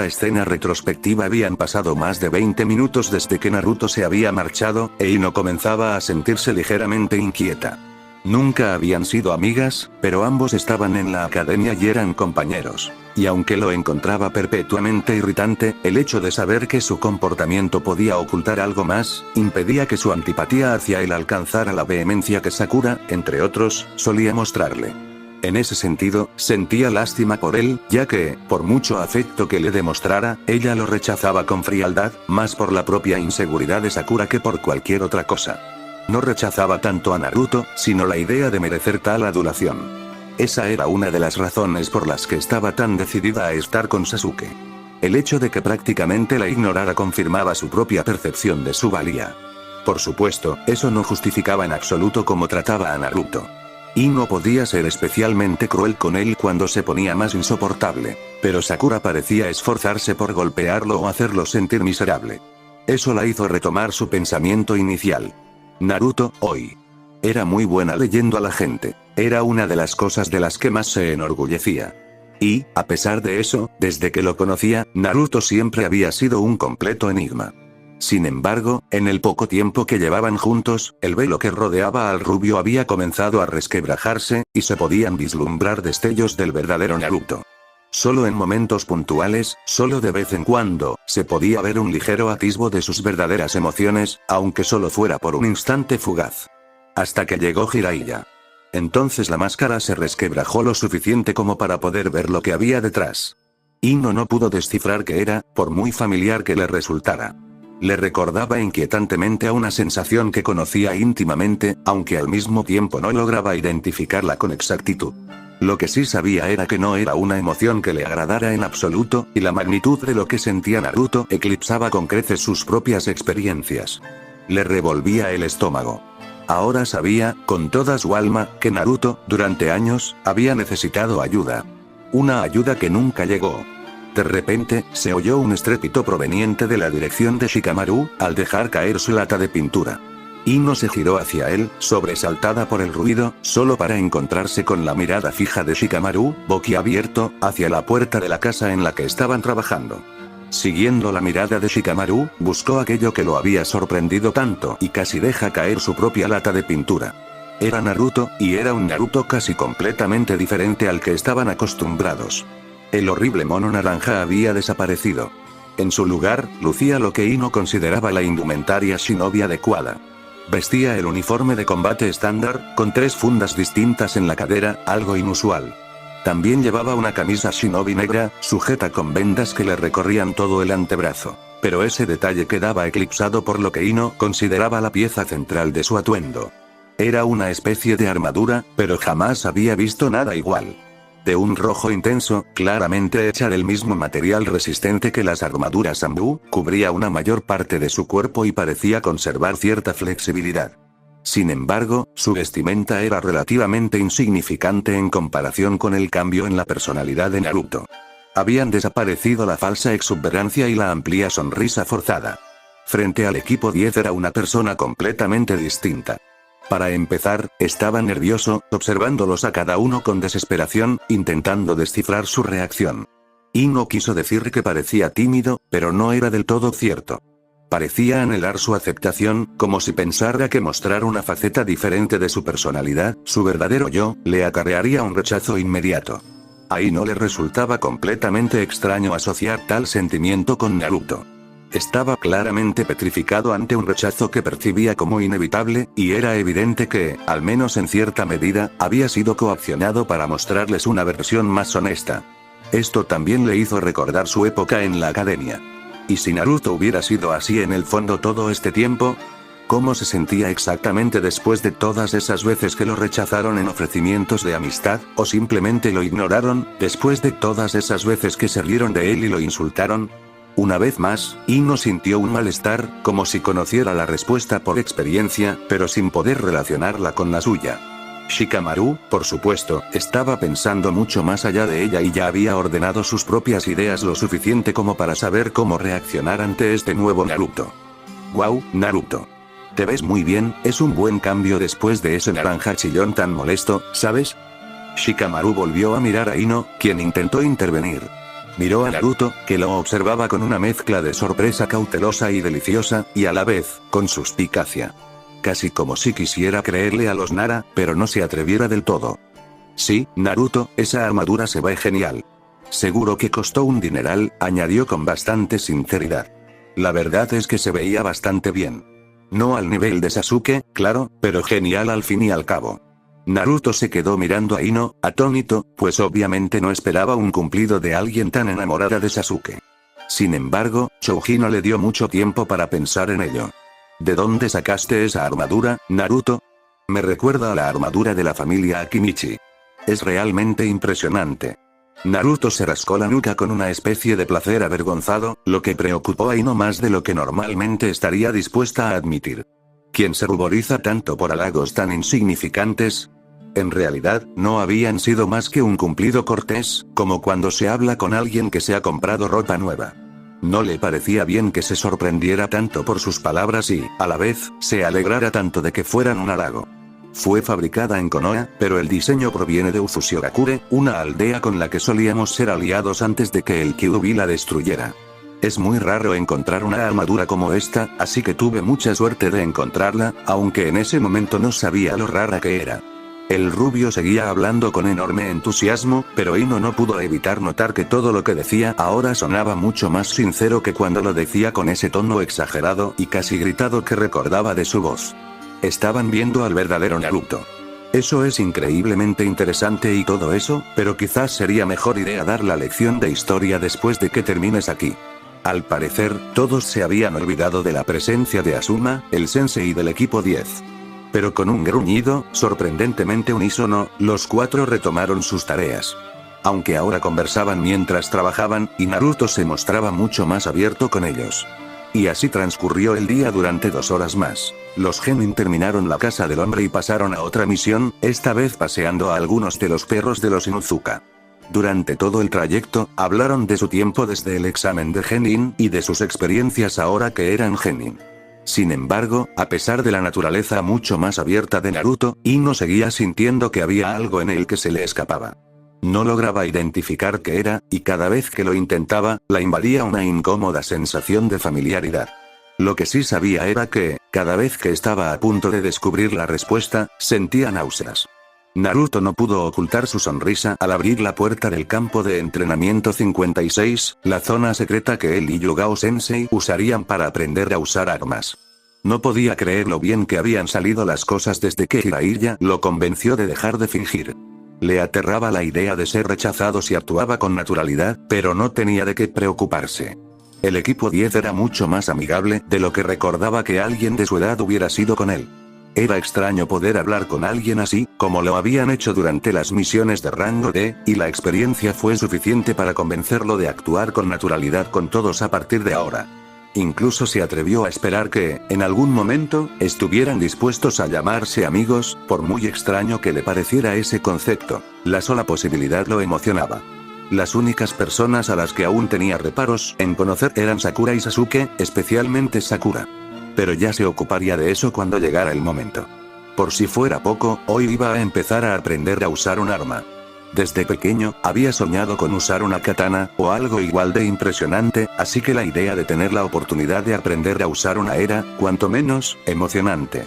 Escena retrospectiva. Habían pasado más de 20 minutos desde que Naruto se había marchado, e Ino comenzaba a sentirse ligeramente inquieta. Nunca habían sido amigas, pero ambos estaban en la academia y eran compañeros. Y aunque lo encontraba perpetuamente irritante, el hecho de saber que su comportamiento podía ocultar algo más, impedía que su antipatía hacia él alcanzara la vehemencia que Sakura, entre otros, solía mostrarle. En ese sentido, sentía lástima por él, ya que, por mucho afecto que le demostrara, ella lo rechazaba con frialdad, más por la propia inseguridad de Sakura que por cualquier otra cosa. No rechazaba tanto a Naruto, sino la idea de merecer tal adulación. Esa era una de las razones por las que estaba tan decidida a estar con Sasuke. El hecho de que prácticamente la ignorara confirmaba su propia percepción de su valía. Por supuesto, eso no justificaba en absoluto cómo trataba a Naruto. Ino podía ser especialmente cruel con él cuando se ponía más insoportable, pero Sakura parecía esforzarse por golpearlo o hacerlo sentir miserable. Eso la hizo retomar su pensamiento inicial. Naruto, hoy. Era muy buena leyendo a la gente, era una de las cosas de las que más se enorgullecía. Y, a pesar de eso, desde que lo conocía, Naruto siempre había sido un completo enigma. Sin embargo, en el poco tiempo que llevaban juntos, el velo que rodeaba al rubio había comenzado a resquebrajarse, y se podían vislumbrar destellos del verdadero Naruto. Solo en momentos puntuales, solo de vez en cuando, se podía ver un ligero atisbo de sus verdaderas emociones, aunque solo fuera por un instante fugaz. Hasta que llegó Jiraiya. Entonces la máscara se resquebrajó lo suficiente como para poder ver lo que había detrás. Ino no pudo descifrar qué era, por muy familiar que le resultara. Le recordaba inquietantemente a una sensación que conocía íntimamente, aunque al mismo tiempo no lograba identificarla con exactitud. Lo que sí sabía era que no era una emoción que le agradara en absoluto, y la magnitud de lo que sentía Naruto eclipsaba con creces sus propias experiencias. Le revolvía el estómago. Ahora sabía, con toda su alma, que Naruto, durante años, había necesitado ayuda. Una ayuda que nunca llegó. De repente, se oyó un estrépito proveniente de la dirección de Shikamaru, al dejar caer su lata de pintura. Ino se giró hacia él, sobresaltada por el ruido, solo para encontrarse con la mirada fija de Shikamaru, boquiabierto, hacia la puerta de la casa en la que estaban trabajando. Siguiendo la mirada de Shikamaru, buscó aquello que lo había sorprendido tanto y casi deja caer su propia lata de pintura. Era Naruto, y era un Naruto casi completamente diferente al que estaban acostumbrados. El horrible mono naranja había desaparecido. En su lugar, lucía lo que Ino consideraba la indumentaria shinobi adecuada. Vestía el uniforme de combate estándar, con 3 fundas distintas en la cadera, algo inusual. También llevaba una camisa shinobi negra, sujeta con vendas que le recorrían todo el antebrazo. Pero ese detalle quedaba eclipsado por lo que Ino consideraba la pieza central de su atuendo. Era una especie de armadura, pero jamás había visto nada igual. De un rojo intenso, claramente hecha del mismo material resistente que las armaduras Zambu, cubría una mayor parte de su cuerpo y parecía conservar cierta flexibilidad. Sin embargo, su vestimenta era relativamente insignificante en comparación con el cambio en la personalidad de Naruto. Habían desaparecido la falsa exuberancia y la amplia sonrisa forzada. Frente al equipo 10 era una persona completamente distinta. Para empezar, estaba nervioso, observándolos a cada uno con desesperación, intentando descifrar su reacción. Ino quiso decir que parecía tímido, pero no era del todo cierto. Parecía anhelar su aceptación, como si pensara que mostrar una faceta diferente de su personalidad, su verdadero yo, le acarrearía un rechazo inmediato. A Ino le resultaba completamente extraño asociar tal sentimiento con Naruto. Estaba claramente petrificado ante un rechazo que percibía como inevitable, y era evidente que, al menos en cierta medida, había sido coaccionado para mostrarles una versión más honesta. Esto también le hizo recordar su época en la academia. ¿Y si Naruto hubiera sido así en el fondo todo este tiempo? ¿Cómo se sentía exactamente después de todas esas veces que lo rechazaron en ofrecimientos de amistad, o simplemente lo ignoraron, después de todas esas veces que se rieron de él y lo insultaron? Una vez más, Ino sintió un malestar, como si conociera la respuesta por experiencia, pero sin poder relacionarla con la suya. Shikamaru, por supuesto, estaba pensando mucho más allá de ella y ya había ordenado sus propias ideas lo suficiente como para saber cómo reaccionar ante este nuevo Naruto. «Wow, Naruto. Te ves muy bien, es un buen cambio después de ese naranja chillón tan molesto, ¿sabes?». Shikamaru volvió a mirar a Ino, quien intentó intervenir. Miró a Naruto, que lo observaba con una mezcla de sorpresa cautelosa y deliciosa, y a la vez, con suspicacia. Casi como si quisiera creerle a los Nara, pero no se atreviera del todo. «Sí, Naruto, esa armadura se ve genial. Seguro que costó un dineral», añadió con bastante sinceridad. La verdad es que se veía bastante bien. No al nivel de Sasuke, claro, pero genial al fin y al cabo. Naruto se quedó mirando a Ino, atónito, pues obviamente no esperaba un cumplido de alguien tan enamorada de Sasuke. Sin embargo, Choji no le dio mucho tiempo para pensar en ello. «¿De dónde sacaste esa armadura, Naruto?». «Me recuerda a la armadura de la familia Akimichi. Es realmente impresionante». Naruto se rascó la nuca con una especie de placer avergonzado, lo que preocupó a Ino más de lo que normalmente estaría dispuesta a admitir. ¿Quién se ruboriza tanto por halagos tan insignificantes? En realidad, no habían sido más que un cumplido cortés, como cuando se habla con alguien que se ha comprado ropa nueva. No le parecía bien que se sorprendiera tanto por sus palabras y, a la vez, se alegrara tanto de que fueran un halago. Fue fabricada en Konoha, pero el diseño proviene de Ufushigakure, una aldea con la que solíamos ser aliados antes de que el Kyuubi la destruyera. Es muy raro encontrar una armadura como esta, así que tuve mucha suerte de encontrarla, aunque en ese momento no sabía lo rara que era. El rubio seguía hablando con enorme entusiasmo, pero Ino no pudo evitar notar que todo lo que decía ahora sonaba mucho más sincero que cuando lo decía con ese tono exagerado y casi gritado que recordaba de su voz. Estaban viendo al verdadero Naruto. Eso es increíblemente interesante y todo eso, pero quizás sería mejor idea dar la lección de historia después de que termines aquí. Al parecer, todos se habían olvidado de la presencia de Asuma, el sensei del equipo 10. Pero con un gruñido, sorprendentemente unísono, los cuatro retomaron sus tareas. Aunque ahora conversaban mientras trabajaban, y Naruto se mostraba mucho más abierto con ellos. Y así transcurrió el día durante 2 horas más. Los Genin terminaron la casa del hombre y pasaron a otra misión, esta vez paseando a algunos de los perros de los Inuzuka. Durante todo el trayecto, hablaron de su tiempo desde el examen de Genin, y de sus experiencias ahora que eran Genin. Sin embargo, a pesar de la naturaleza mucho más abierta de Naruto, Ino seguía sintiendo que había algo en él que se le escapaba. No lograba identificar qué era, y cada vez que lo intentaba, la invadía una incómoda sensación de familiaridad. Lo que sí sabía era que, cada vez que estaba a punto de descubrir la respuesta, sentía náuseas. Naruto no pudo ocultar su sonrisa al abrir la puerta del campo de entrenamiento 56, la zona secreta que él y Yugao Sensei usarían para aprender a usar armas. No podía creer lo bien que habían salido las cosas desde que Jiraiya lo convenció de dejar de fingir. Le aterraba la idea de ser rechazado si actuaba con naturalidad, pero no tenía de qué preocuparse. El equipo 10 era mucho más amigable de lo que recordaba que alguien de su edad hubiera sido con él. Era extraño poder hablar con alguien así, como lo habían hecho durante las misiones de rango D, y la experiencia fue suficiente para convencerlo de actuar con naturalidad con todos a partir de ahora. Incluso se atrevió a esperar que, en algún momento, estuvieran dispuestos a llamarse amigos, por muy extraño que le pareciera ese concepto. La sola posibilidad lo emocionaba. Las únicas personas a las que aún tenía reparos en conocer eran Sakura y Sasuke, especialmente Sakura. Pero ya se ocuparía de eso cuando llegara el momento. Por si fuera poco, hoy iba a empezar a aprender a usar un arma. Desde pequeño, había soñado con usar una katana, o algo igual de impresionante, así que la idea de tener la oportunidad de aprender a usar una era, cuanto menos, emocionante.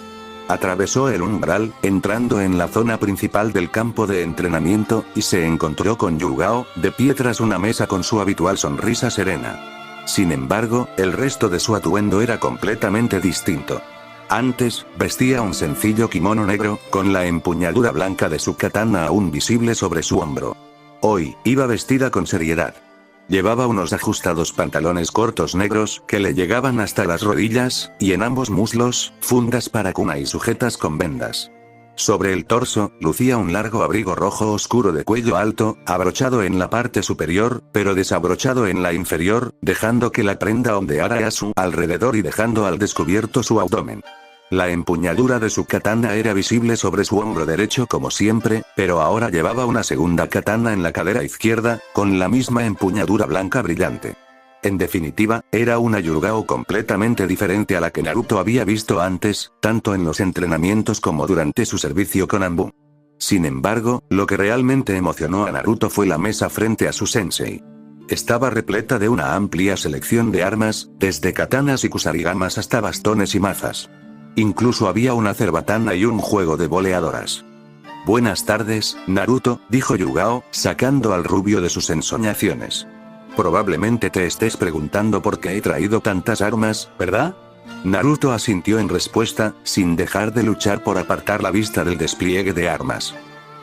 Atravesó el umbral, entrando en la zona principal del campo de entrenamiento, y se encontró con Yugao, de pie tras una mesa con su habitual sonrisa serena. Sin embargo, el resto de su atuendo era completamente distinto. Antes, vestía un sencillo kimono negro, con la empuñadura blanca de su katana aún visible sobre su hombro. Hoy, iba vestida con seriedad. Llevaba unos ajustados pantalones cortos negros, que le llegaban hasta las rodillas, y en ambos muslos, fundas para kunai sujetas con vendas. Sobre el torso, lucía un largo abrigo rojo oscuro de cuello alto, abrochado en la parte superior, pero desabrochado en la inferior, dejando que la prenda ondeara a su alrededor y dejando al descubierto su abdomen. La empuñadura de su katana era visible sobre su hombro derecho como siempre, pero ahora llevaba una segunda katana en la cadera izquierda, con la misma empuñadura blanca brillante. En definitiva, era una Yugao completamente diferente a la que Naruto había visto antes, tanto en los entrenamientos como durante su servicio con Anbu. Sin embargo, lo que realmente emocionó a Naruto fue la mesa frente a su sensei. Estaba repleta de una amplia selección de armas, desde katanas y kusarigamas hasta bastones y mazas. Incluso había una cerbatana y un juego de boleadoras. Buenas tardes, Naruto, dijo Yugao, sacando al rubio de sus ensoñaciones. Probablemente te estés preguntando por qué he traído tantas armas, ¿verdad? Naruto asintió en respuesta, sin dejar de luchar por apartar la vista del despliegue de armas.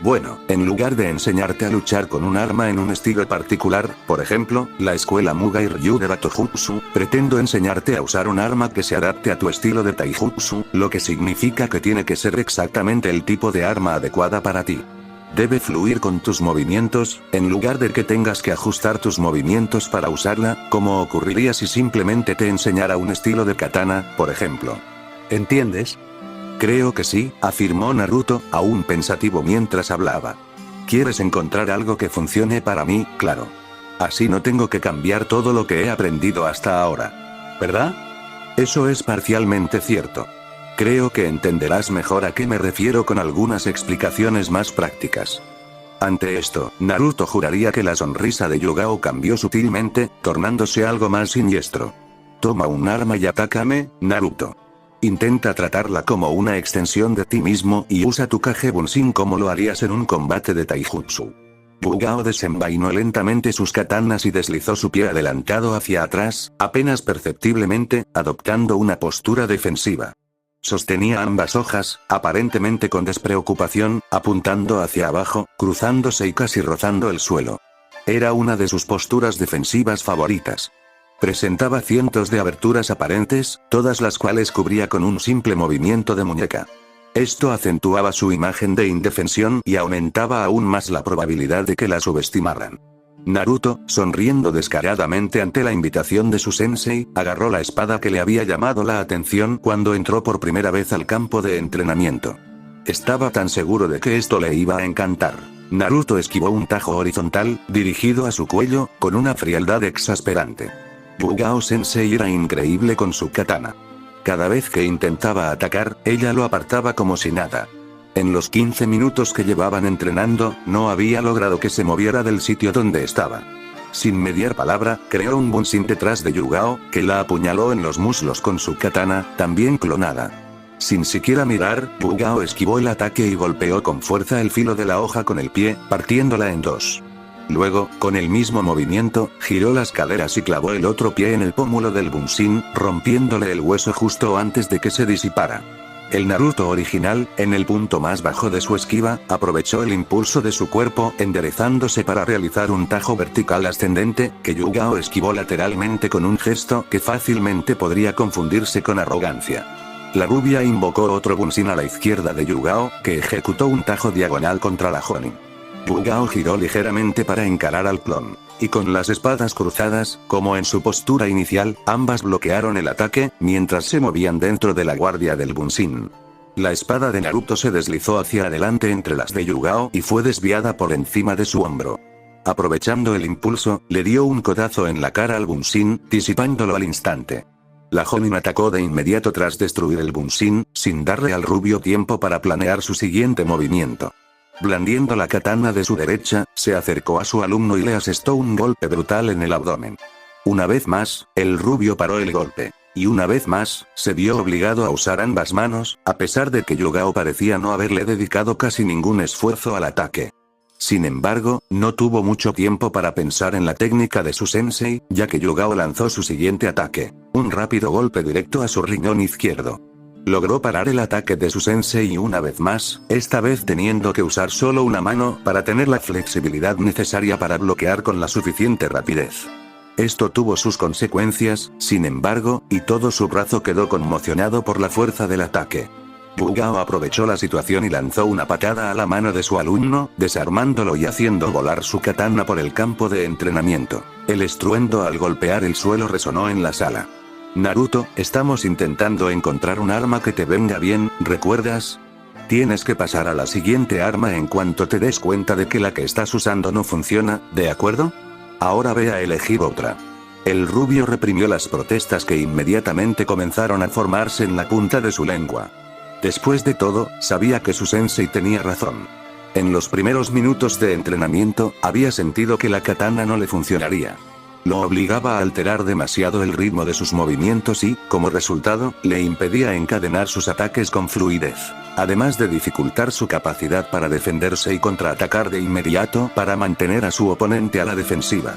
Bueno, en lugar de enseñarte a luchar con un arma en un estilo particular, por ejemplo, la escuela Mugai Ryu de Batojutsu, pretendo enseñarte a usar un arma que se adapte a tu estilo de Taijutsu, lo que significa que tiene que ser exactamente el tipo de arma adecuada para ti. Debe fluir con tus movimientos, en lugar de que tengas que ajustar tus movimientos para usarla, como ocurriría si simplemente te enseñara un estilo de katana, por ejemplo. ¿Entiendes? Creo que sí, afirmó Naruto, aún pensativo mientras hablaba. ¿Quieres encontrar algo que funcione para mí? Claro. Así no tengo que cambiar todo lo que he aprendido hasta ahora. ¿Verdad? Eso es parcialmente cierto. Creo que entenderás mejor a qué me refiero con algunas explicaciones más prácticas. Ante esto, Naruto juraría que la sonrisa de Yugao cambió sutilmente, tornándose algo más siniestro. Toma un arma y atácame, Naruto. Intenta tratarla como una extensión de ti mismo y usa tu Kage Bunshin como lo harías en un combate de Taijutsu. Yugao desenvainó lentamente sus katanas y deslizó su pie adelantado hacia atrás, apenas perceptiblemente, adoptando una postura defensiva. Sostenía ambas hojas, aparentemente con despreocupación, apuntando hacia abajo, cruzándose y casi rozando el suelo. Era una de sus posturas defensivas favoritas. Presentaba cientos de aberturas aparentes, todas las cuales cubría con un simple movimiento de muñeca. Esto acentuaba su imagen de indefensión y aumentaba aún más la probabilidad de que la subestimaran. Naruto, sonriendo descaradamente ante la invitación de su sensei, agarró la espada que le había llamado la atención cuando entró por primera vez al campo de entrenamiento. Estaba tan seguro de que esto le iba a encantar. Naruto esquivó un tajo horizontal, dirigido a su cuello, con una frialdad exasperante. Yugao Sensei era increíble con su katana. Cada vez que intentaba atacar, ella lo apartaba como si nada. En los 15 minutos que llevaban entrenando, no había logrado que se moviera del sitio donde estaba. Sin mediar palabra, creó un bunshin detrás de Yugao, que la apuñaló en los muslos con su katana, también clonada. Sin siquiera mirar, Yugao esquivó el ataque y golpeó con fuerza el filo de la hoja con el pie, partiéndola en dos. Luego, con el mismo movimiento, giró las caderas y clavó el otro pie en el pómulo del bunshin, rompiéndole el hueso justo antes de que se disipara. El Naruto original, en el punto más bajo de su esquiva, aprovechó el impulso de su cuerpo, enderezándose para realizar un tajo vertical ascendente, que Yugao esquivó lateralmente con un gesto que fácilmente podría confundirse con arrogancia. La rubia invocó otro bunshin a la izquierda de Yugao, que ejecutó un tajo diagonal contra la Jonin. Yugao giró ligeramente para encarar al clon. Y con las espadas cruzadas, como en su postura inicial, ambas bloquearon el ataque, mientras se movían dentro de la guardia del bunshin. La espada de Naruto se deslizó hacia adelante entre las de Yugao y fue desviada por encima de su hombro. Aprovechando el impulso, le dio un codazo en la cara al bunshin, disipándolo al instante. La Jonin atacó de inmediato tras destruir el bunshin, sin darle al rubio tiempo para planear su siguiente movimiento. Blandiendo la katana de su derecha, se acercó a su alumno y le asestó un golpe brutal en el abdomen. Una vez más, el rubio paró el golpe. Y una vez más, se vio obligado a usar ambas manos, a pesar de que Yugao parecía no haberle dedicado casi ningún esfuerzo al ataque. Sin embargo, no tuvo mucho tiempo para pensar en la técnica de su sensei, ya que Yugao lanzó su siguiente ataque, un rápido golpe directo a su riñón izquierdo. Logró parar el ataque de su sensei y una vez más, esta vez teniendo que usar solo una mano para tener la flexibilidad necesaria para bloquear con la suficiente rapidez. Esto tuvo sus consecuencias, sin embargo, y todo su brazo quedó conmocionado por la fuerza del ataque. Yugao aprovechó la situación y lanzó una patada a la mano de su alumno, desarmándolo y haciendo volar su katana por el campo de entrenamiento. El estruendo al golpear el suelo resonó en la sala. Naruto, estamos intentando encontrar un arma que te venga bien, ¿recuerdas? Tienes que pasar a la siguiente arma en cuanto te des cuenta de que la que estás usando no funciona, ¿de acuerdo? Ahora ve a elegir otra. El rubio reprimió las protestas que inmediatamente comenzaron a formarse en la punta de su lengua. Después de todo, sabía que su sensei tenía razón. En los primeros minutos de entrenamiento, había sentido que la katana no le funcionaría. Lo obligaba a alterar demasiado el ritmo de sus movimientos y, como resultado, le impedía encadenar sus ataques con fluidez. Además de dificultar su capacidad para defenderse y contraatacar de inmediato para mantener a su oponente a la defensiva.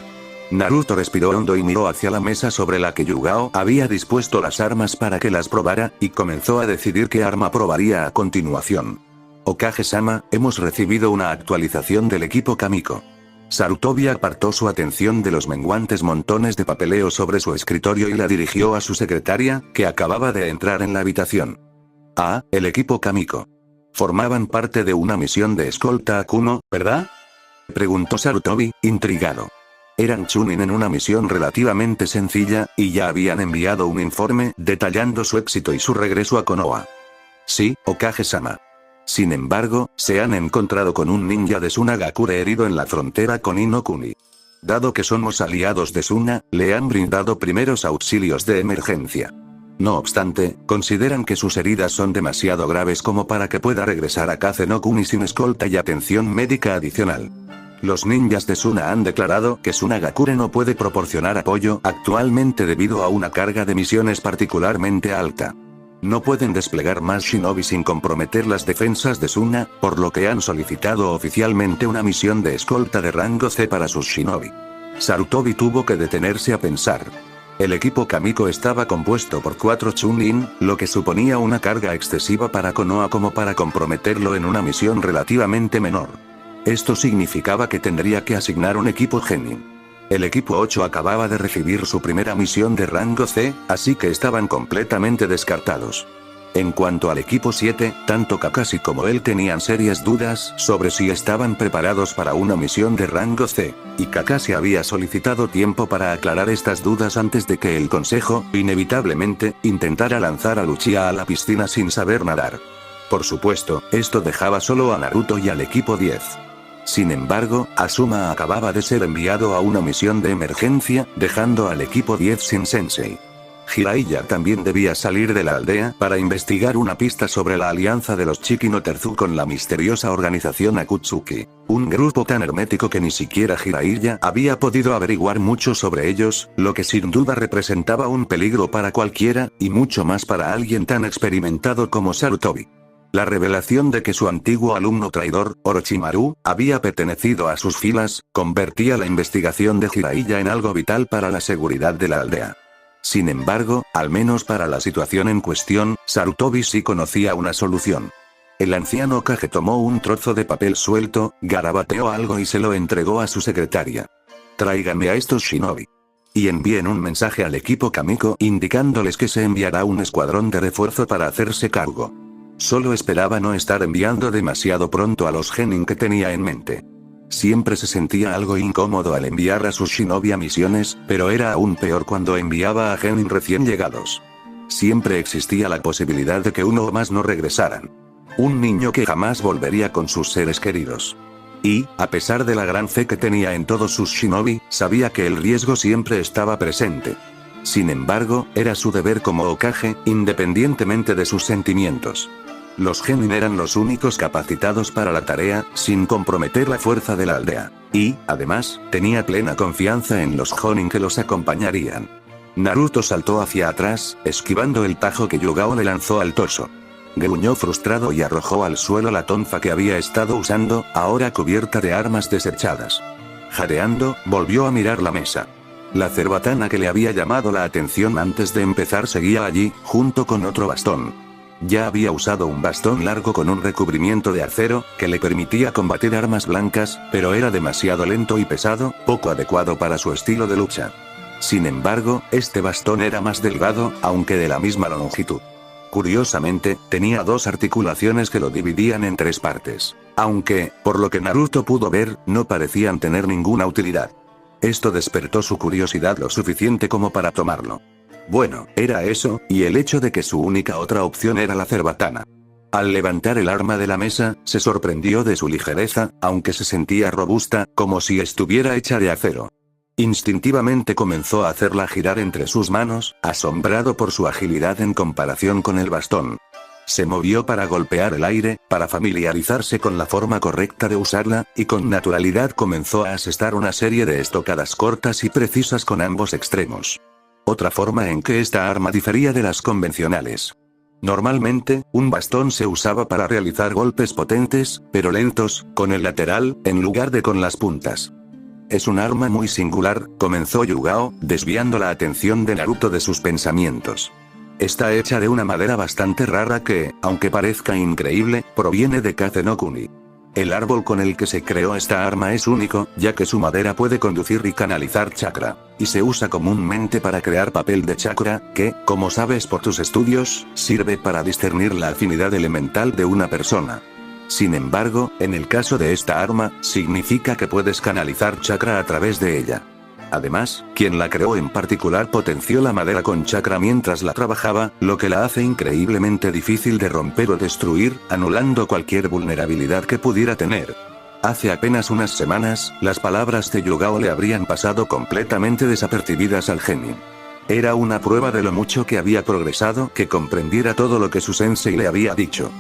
Naruto respiró hondo y miró hacia la mesa sobre la que Yugao había dispuesto las armas para que las probara, y comenzó a decidir qué arma probaría a continuación. Hokage-sama, hemos recibido una actualización del equipo Kamiko. Sarutobi apartó su atención de los menguantes montones de papeleo sobre su escritorio y la dirigió a su secretaria, que acababa de entrar en la habitación. Ah, el equipo Kamiko. Formaban parte de una misión de escolta a Kuno, ¿verdad? Preguntó Sarutobi, intrigado. Eran chunin en una misión relativamente sencilla, y ya habían enviado un informe detallando su éxito y su regreso a Konoha. Sí, Hokage-sama. Sin embargo, se han encontrado con un ninja de Sunagakure herido en la frontera con Inokuni. Dado que somos aliados de Suna, le han brindado primeros auxilios de emergencia. No obstante, consideran que sus heridas son demasiado graves como para que pueda regresar a Kaze no Kuni sin escolta y atención médica adicional. Los ninjas de Suna han declarado que Sunagakure no puede proporcionar apoyo actualmente debido a una carga de misiones particularmente alta. No pueden desplegar más shinobi sin comprometer las defensas de Suna, por lo que han solicitado oficialmente una misión de escolta de rango C para sus shinobi. Sarutobi tuvo que detenerse a pensar. El equipo Kamiko estaba compuesto por 4 chunin, lo que suponía una carga excesiva para Konoha como para comprometerlo en una misión relativamente menor. Esto significaba que tendría que asignar un equipo genin. El equipo 8 acababa de recibir su primera misión de rango C, así que estaban completamente descartados. En cuanto al equipo 7, tanto Kakashi como él tenían serias dudas sobre si estaban preparados para una misión de rango C, y Kakashi había solicitado tiempo para aclarar estas dudas antes de que el consejo, inevitablemente, intentara lanzar a Uchiha a la piscina sin saber nadar. Por supuesto, esto dejaba solo a Naruto y al equipo 10. Sin embargo, Asuma acababa de ser enviado a una misión de emergencia, dejando al equipo 10 sin sensei. Jiraiya también debía salir de la aldea para investigar una pista sobre la alianza de los Shiki no Terzu con la misteriosa organización Akutsuki, un grupo tan hermético que ni siquiera Jiraiya había podido averiguar mucho sobre ellos, lo que sin duda representaba un peligro para cualquiera, y mucho más para alguien tan experimentado como Sarutobi. La revelación de que su antiguo alumno traidor, Orochimaru, había pertenecido a sus filas, convertía la investigación de Jiraiya en algo vital para la seguridad de la aldea. Sin embargo, al menos para la situación en cuestión, Sarutobi sí conocía una solución. El anciano Kage tomó un trozo de papel suelto, garabateó algo y se lo entregó a su secretaria. Tráigame a estos shinobi. Y envíen un mensaje al equipo Kamiko indicándoles que se enviará un escuadrón de refuerzo para hacerse cargo. Solo esperaba no estar enviando demasiado pronto a los genin que tenía en mente. Siempre se sentía algo incómodo al enviar a sus shinobi a misiones, pero era aún peor cuando enviaba a genin recién llegados. Siempre existía la posibilidad de que uno o más no regresaran. Un niño que jamás volvería con sus seres queridos. Y, a pesar de la gran fe que tenía en todos sus shinobi, sabía que el riesgo siempre estaba presente. Sin embargo, era su deber como Hokage, independientemente de sus sentimientos. Los genin eran los únicos capacitados para la tarea, sin comprometer la fuerza de la aldea. Y, además, tenía plena confianza en los jonin que los acompañarían. Naruto saltó hacia atrás, esquivando el tajo que Yugao le lanzó al torso. Gruñó frustrado y arrojó al suelo la tonfa que había estado usando, ahora cubierta de armas desechadas. Jadeando, volvió a mirar la mesa. La cerbatana que le había llamado la atención antes de empezar seguía allí, junto con otro bastón. Ya había usado un bastón largo con un recubrimiento de acero, que le permitía combatir armas blancas, pero era demasiado lento y pesado, poco adecuado para su estilo de lucha. Sin embargo, este bastón era más delgado, aunque de la misma longitud. Curiosamente, tenía dos articulaciones que lo dividían en tres partes. Aunque, por lo que Naruto pudo ver, no parecían tener ninguna utilidad. Esto despertó su curiosidad lo suficiente como para tomarlo. Bueno, era eso, y el hecho de que su única otra opción era la cerbatana. Al levantar el arma de la mesa, se sorprendió de su ligereza, aunque se sentía robusta, como si estuviera hecha de acero. Instintivamente comenzó a hacerla girar entre sus manos, asombrado por su agilidad en comparación con el bastón. Se movió para golpear el aire, para familiarizarse con la forma correcta de usarla, y con naturalidad comenzó a asestar una serie de estocadas cortas y precisas con ambos extremos. Otra forma en que esta arma difería de las convencionales. Normalmente, un bastón se usaba para realizar golpes potentes, pero lentos, con el lateral, en lugar de con las puntas. Es un arma muy singular, comenzó Yugao, desviando la atención de Naruto de sus pensamientos. Está hecha de una madera bastante rara que, aunque parezca increíble, proviene de Kaze no Kuni. El árbol con el que se creó esta arma es único, ya que su madera puede conducir y canalizar chakra, y se usa comúnmente para crear papel de chakra, que, como sabes por tus estudios, sirve para discernir la afinidad elemental de una persona. Sin embargo, en el caso de esta arma, significa que puedes canalizar chakra a través de ella. Además, quien la creó en particular potenció la madera con chakra mientras la trabajaba, lo que la hace increíblemente difícil de romper o destruir, anulando cualquier vulnerabilidad que pudiera tener. Hace apenas unas semanas, las palabras de Yugao le habrían pasado completamente desapercibidas al genio. Era una prueba de lo mucho que había progresado que comprendiera todo lo que su sensei le había dicho.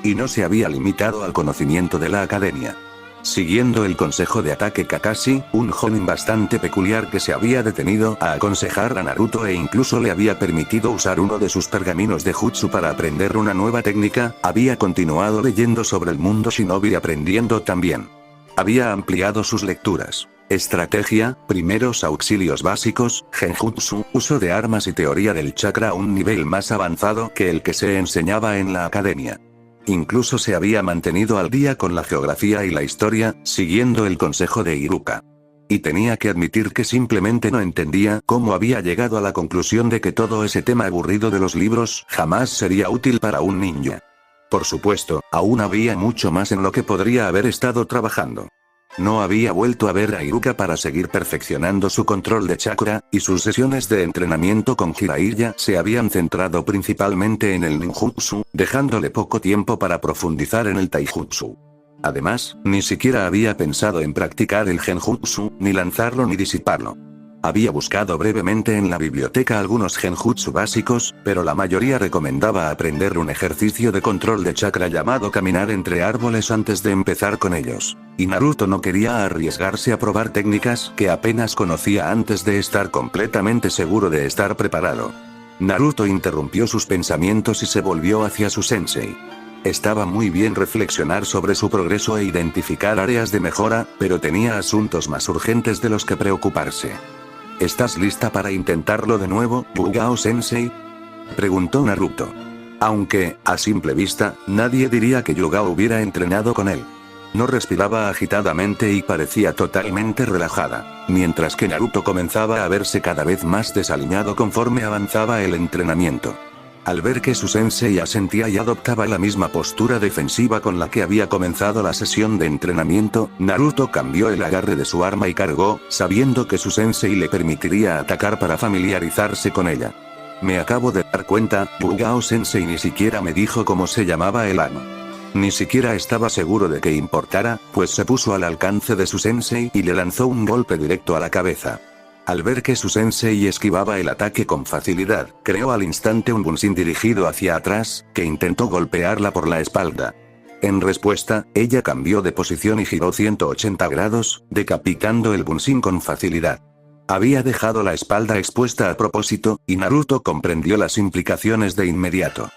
Y no se había limitado al conocimiento de la academia. Siguiendo el consejo de Ataque Kakashi, un jonin bastante peculiar que se había detenido a aconsejar a Naruto e incluso le había permitido usar uno de sus pergaminos de Jutsu para aprender una nueva técnica, había continuado leyendo sobre el mundo shinobi y aprendiendo también. Había ampliado sus lecturas. Estrategia, primeros auxilios básicos, genjutsu, uso de armas y teoría del chakra a un nivel más avanzado que el que se enseñaba en la academia. Incluso se había mantenido al día con la geografía y la historia, siguiendo el consejo de Iruka. Y tenía que admitir que simplemente no entendía cómo había llegado a la conclusión de que todo ese tema aburrido de los libros jamás sería útil para un ninja. Por supuesto, aún había mucho más en lo que podría haber estado trabajando. No había vuelto a ver a Iruka para seguir perfeccionando su control de chakra, y sus sesiones de entrenamiento con Jiraiya se habían centrado principalmente en el ninjutsu, dejándole poco tiempo para profundizar en el taijutsu. Además, ni siquiera había pensado en practicar el genjutsu, ni lanzarlo ni disiparlo. Había buscado brevemente en la biblioteca algunos genjutsu básicos, pero la mayoría recomendaba aprender un ejercicio de control de chakra llamado caminar entre árboles antes de empezar con ellos. Y Naruto no quería arriesgarse a probar técnicas que apenas conocía antes de estar completamente seguro de estar preparado. Naruto interrumpió sus pensamientos y se volvió hacia su sensei. Estaba muy bien reflexionar sobre su progreso e identificar áreas de mejora, pero tenía asuntos más urgentes de los que preocuparse. ¿Estás lista para intentarlo de nuevo, Yugao-sensei?, preguntó Naruto. Aunque, a simple vista, nadie diría que Yugao hubiera entrenado con él. No respiraba agitadamente y parecía totalmente relajada, mientras que Naruto comenzaba a verse cada vez más desaliñado conforme avanzaba el entrenamiento. Al ver que su sensei asentía y adoptaba la misma postura defensiva con la que había comenzado la sesión de entrenamiento, Naruto cambió el agarre de su arma y cargó, sabiendo que su sensei le permitiría atacar para familiarizarse con ella. Me acabo de dar cuenta, Yugao-sensei ni siquiera me dijo cómo se llamaba el arma. Ni siquiera estaba seguro de que importara, pues se puso al alcance de su sensei y le lanzó un golpe directo a la cabeza. Al ver que su sensei esquivaba el ataque con facilidad, creó al instante un bunshin dirigido hacia atrás, que intentó golpearla por la espalda. En respuesta, ella cambió de posición y giró 180 grados, decapitando el bunshin con facilidad. Había dejado la espalda expuesta a propósito, y Naruto comprendió las implicaciones de inmediato.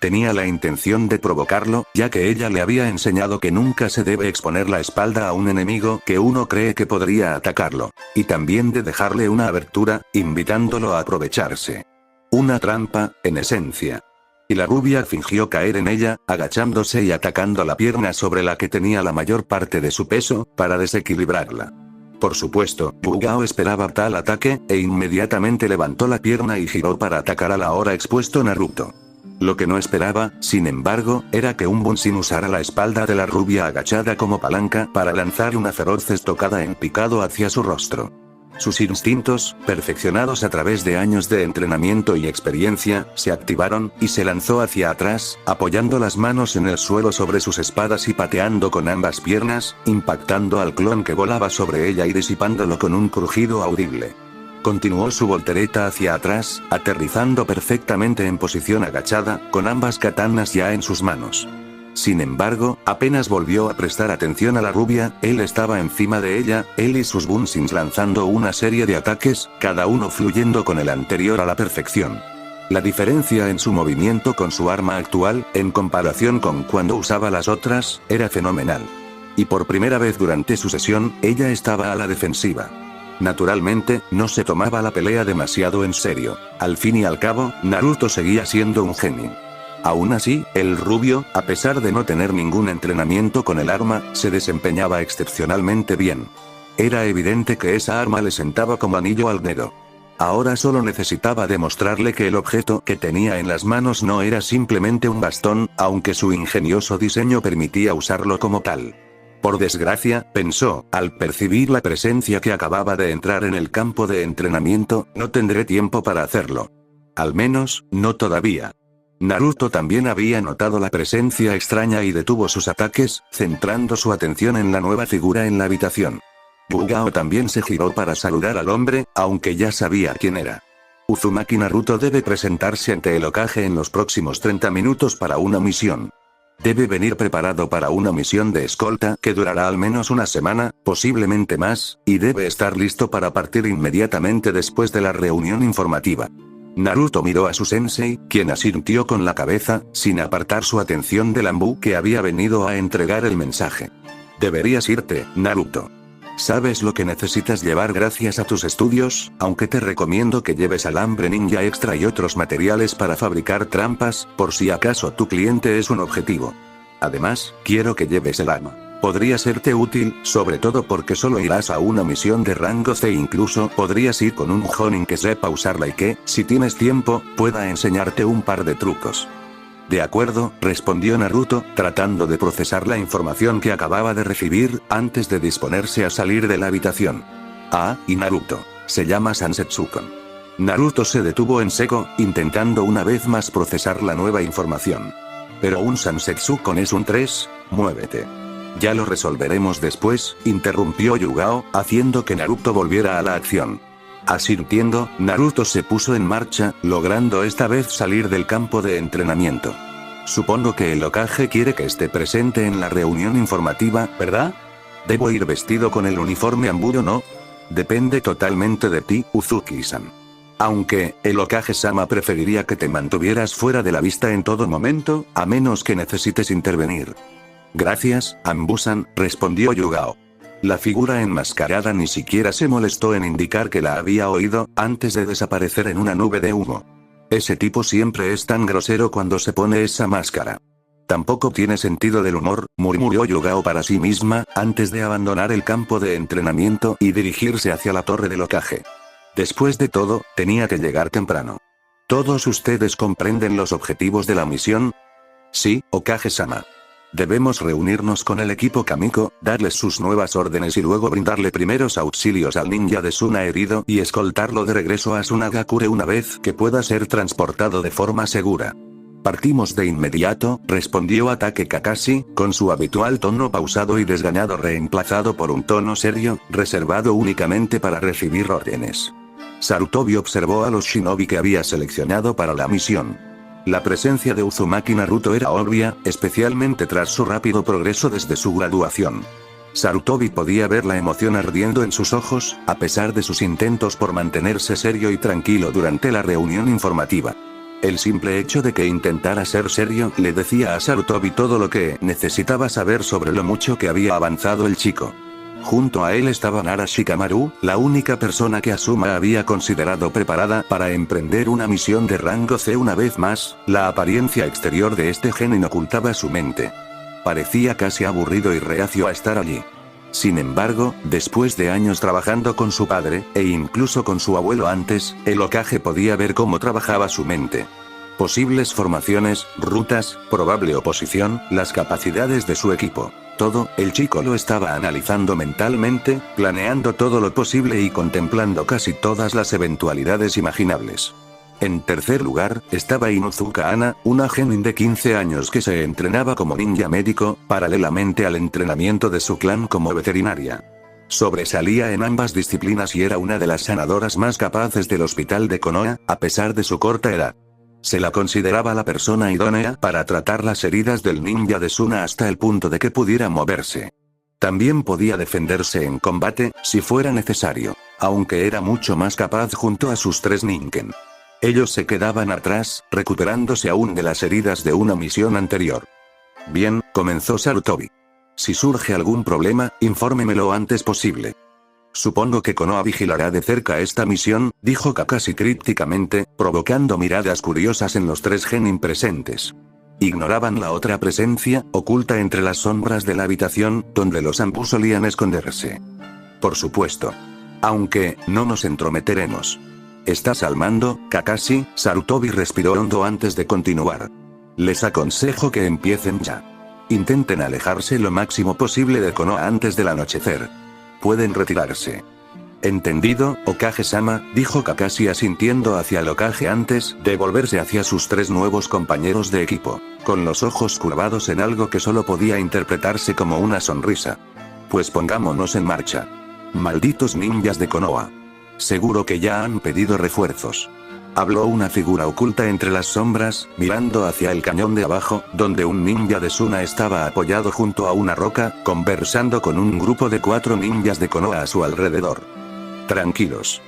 Tenía la intención de provocarlo, ya que ella le había enseñado que nunca se debe exponer la espalda a un enemigo que uno cree que podría atacarlo. Y también de dejarle una abertura, invitándolo a aprovecharse. Una trampa, en esencia. Y la rubia fingió caer en ella, agachándose y atacando la pierna sobre la que tenía la mayor parte de su peso, para desequilibrarla. Por supuesto, Yugao esperaba tal ataque, e inmediatamente levantó la pierna y giró para atacar al ahora expuesto Naruto. Lo que no esperaba, sin embargo, era que un Bunsin usara la espalda de la rubia agachada como palanca para lanzar una feroz estocada en picado hacia su rostro. Sus instintos, perfeccionados a través de años de entrenamiento y experiencia, se activaron, y se lanzó hacia atrás, apoyando las manos en el suelo sobre sus espadas y pateando con ambas piernas, impactando al clon que volaba sobre ella y disipándolo con un crujido audible. Continuó su voltereta hacia atrás, aterrizando perfectamente en posición agachada, con ambas katanas ya en sus manos. Sin embargo, apenas volvió a prestar atención a la rubia, él estaba encima de ella, él y sus Bunsins lanzando una serie de ataques, cada uno fluyendo con el anterior a la perfección. La diferencia en su movimiento con su arma actual, en comparación con cuando usaba las otras, era fenomenal. Y por primera vez durante su sesión, ella estaba a la defensiva. Naturalmente, no se tomaba la pelea demasiado en serio. Al fin y al cabo, Naruto seguía siendo un genio. Aún así, el rubio, a pesar de no tener ningún entrenamiento con el arma, se desempeñaba excepcionalmente bien. Era evidente que esa arma le sentaba como anillo al dedo. Ahora solo necesitaba demostrarle que el objeto que tenía en las manos no era simplemente un bastón, aunque su ingenioso diseño permitía usarlo como tal. Por desgracia, pensó, al percibir la presencia que acababa de entrar en el campo de entrenamiento, no tendré tiempo para hacerlo. Al menos, no todavía. Naruto también había notado la presencia extraña y detuvo sus ataques, centrando su atención en la nueva figura en la habitación. Yugao también se giró para saludar al hombre, aunque ya sabía quién era. Uzumaki Naruto debe presentarse ante el Hokage en los próximos 30 minutos para una misión. Debe venir preparado para una misión de escolta que durará al menos una semana, posiblemente más, y debe estar listo para partir inmediatamente después de la reunión informativa. Naruto miró a su sensei, quien asintió con la cabeza, sin apartar su atención del Anbu que había venido a entregar el mensaje. Deberías irte, Naruto. Sabes lo que necesitas llevar gracias a tus estudios, aunque te recomiendo que lleves alambre ninja extra y otros materiales para fabricar trampas, por si acaso tu cliente es un objetivo. Además, quiero que lleves el arma. Podría serte útil, sobre todo porque solo irás a una misión de rango C. Incluso podrías ir con un Jonin que sepa usarla y que, si tienes tiempo, pueda enseñarte un par de trucos. De acuerdo, respondió Naruto, tratando de procesar la información que acababa de recibir, antes de disponerse a salir de la habitación. Y Naruto. Se llama Sansetsukon. Naruto se detuvo en seco, intentando una vez más procesar la nueva información. Pero un Sansetsukon es un 3, muévete. Ya lo resolveremos después, interrumpió Yugao, haciendo que Naruto volviera a la acción. Asintiendo, Naruto se puso en marcha, logrando esta vez salir del campo de entrenamiento. Supongo que el Hokage quiere que esté presente en la reunión informativa, ¿verdad? ¿Debo ir vestido con el uniforme Anbu o no? Depende totalmente de ti, Uzuki-san. Aunque, el Hokage-sama preferiría que te mantuvieras fuera de la vista en todo momento, a menos que necesites intervenir. Gracias, Anbu-san, respondió Yugao. La figura enmascarada ni siquiera se molestó en indicar que la había oído, antes de desaparecer en una nube de humo. Ese tipo siempre es tan grosero cuando se pone esa máscara. Tampoco tiene sentido del humor, murmuró Yugao para sí misma, antes de abandonar el campo de entrenamiento y dirigirse hacia la torre del Hokage. Después de todo, tenía que llegar temprano. ¿Todos ustedes comprenden los objetivos de la misión? Sí, Hokage-sama. Debemos reunirnos con el equipo Kamiko, darles sus nuevas órdenes y luego brindarle primeros auxilios al ninja de Suna herido y escoltarlo de regreso a Sunagakure una vez que pueda ser transportado de forma segura. Partimos de inmediato, respondió Ataque Kakashi, con su habitual tono pausado y desganado reemplazado por un tono serio, reservado únicamente para recibir órdenes. Sarutobi observó a los shinobi que había seleccionado para la misión. La presencia de Uzumaki Naruto era obvia, especialmente tras su rápido progreso desde su graduación. Sarutobi podía ver la emoción ardiendo en sus ojos, a pesar de sus intentos por mantenerse serio y tranquilo durante la reunión informativa. El simple hecho de que intentara ser serio le decía a Sarutobi todo lo que necesitaba saber sobre lo mucho que había avanzado el chico. Junto a él estaba Nara Shikamaru, la única persona que Asuma había considerado preparada para emprender una misión de rango C. Una vez más, la apariencia exterior de este genin ocultaba su mente. Parecía casi aburrido y reacio a estar allí. Sin embargo, después de años trabajando con su padre, e incluso con su abuelo antes, el Hokage podía ver cómo trabajaba su mente. posibles formaciones, rutas, probable oposición, las capacidades de su equipo. Todo, el chico lo estaba analizando mentalmente, planeando todo lo posible y contemplando casi todas las eventualidades imaginables. En tercer lugar, estaba Inuzuka Ana, una genin de 15 años que se entrenaba como ninja médico, paralelamente al entrenamiento de su clan como veterinaria. Sobresalía en ambas disciplinas y era una de las sanadoras más capaces del hospital de Konoha, a pesar de su corta edad. Se la consideraba la persona idónea para tratar las heridas del ninja de Suna hasta el punto de que pudiera moverse. También podía defenderse en combate, si fuera necesario, aunque era mucho más capaz junto a sus 3 ninken. Ellos se quedaban atrás, recuperándose aún de las heridas de una misión anterior. Bien, comenzó Sarutobi. Si surge algún problema, infórmeme lo antes posible. Supongo que Konoha vigilará de cerca esta misión, dijo Kakashi crípticamente, provocando miradas curiosas en los 3 genin presentes. Ignoraban la otra presencia, oculta entre las sombras de la habitación, donde los Anbu solían esconderse. Por supuesto. Aunque, no nos entrometeremos. ¿Estás al mando, Kakashi? Sarutobi respiró hondo antes de continuar. Les aconsejo que empiecen ya. Intenten alejarse lo máximo posible de Konoha antes del anochecer. Pueden retirarse. Entendido, Okage-sama, dijo Kakashi asintiendo hacia el Okage antes de volverse hacia sus 3 nuevos compañeros de equipo, con los ojos curvados en algo que solo podía interpretarse como una sonrisa. Pues pongámonos en marcha. Malditos ninjas de Konoha. Seguro que ya han pedido refuerzos. Habló una figura oculta entre las sombras, mirando hacia el cañón de abajo, donde un ninja de Suna estaba apoyado junto a una roca, conversando con un grupo de 4 ninjas de Konoha a su alrededor. Tranquilos.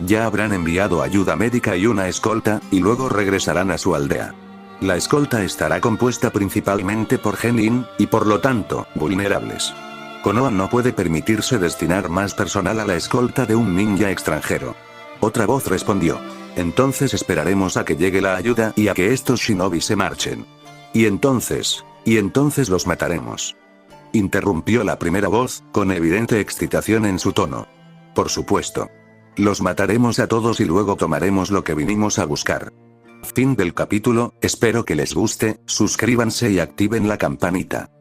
Ya habrán enviado ayuda médica y una escolta, y luego regresarán a su aldea. La escolta estará compuesta principalmente por genin, y por lo tanto, vulnerables. Konoha no puede permitirse destinar más personal a la escolta de un ninja extranjero. Otra voz respondió. Entonces esperaremos a que llegue la ayuda y a que estos shinobi se marchen. Y entonces los mataremos. Interrumpió la primera voz, con evidente excitación en su tono. Por supuesto. Los mataremos a todos y luego tomaremos lo que vinimos a buscar. Fin del capítulo, espero que les guste, suscríbanse y activen la campanita.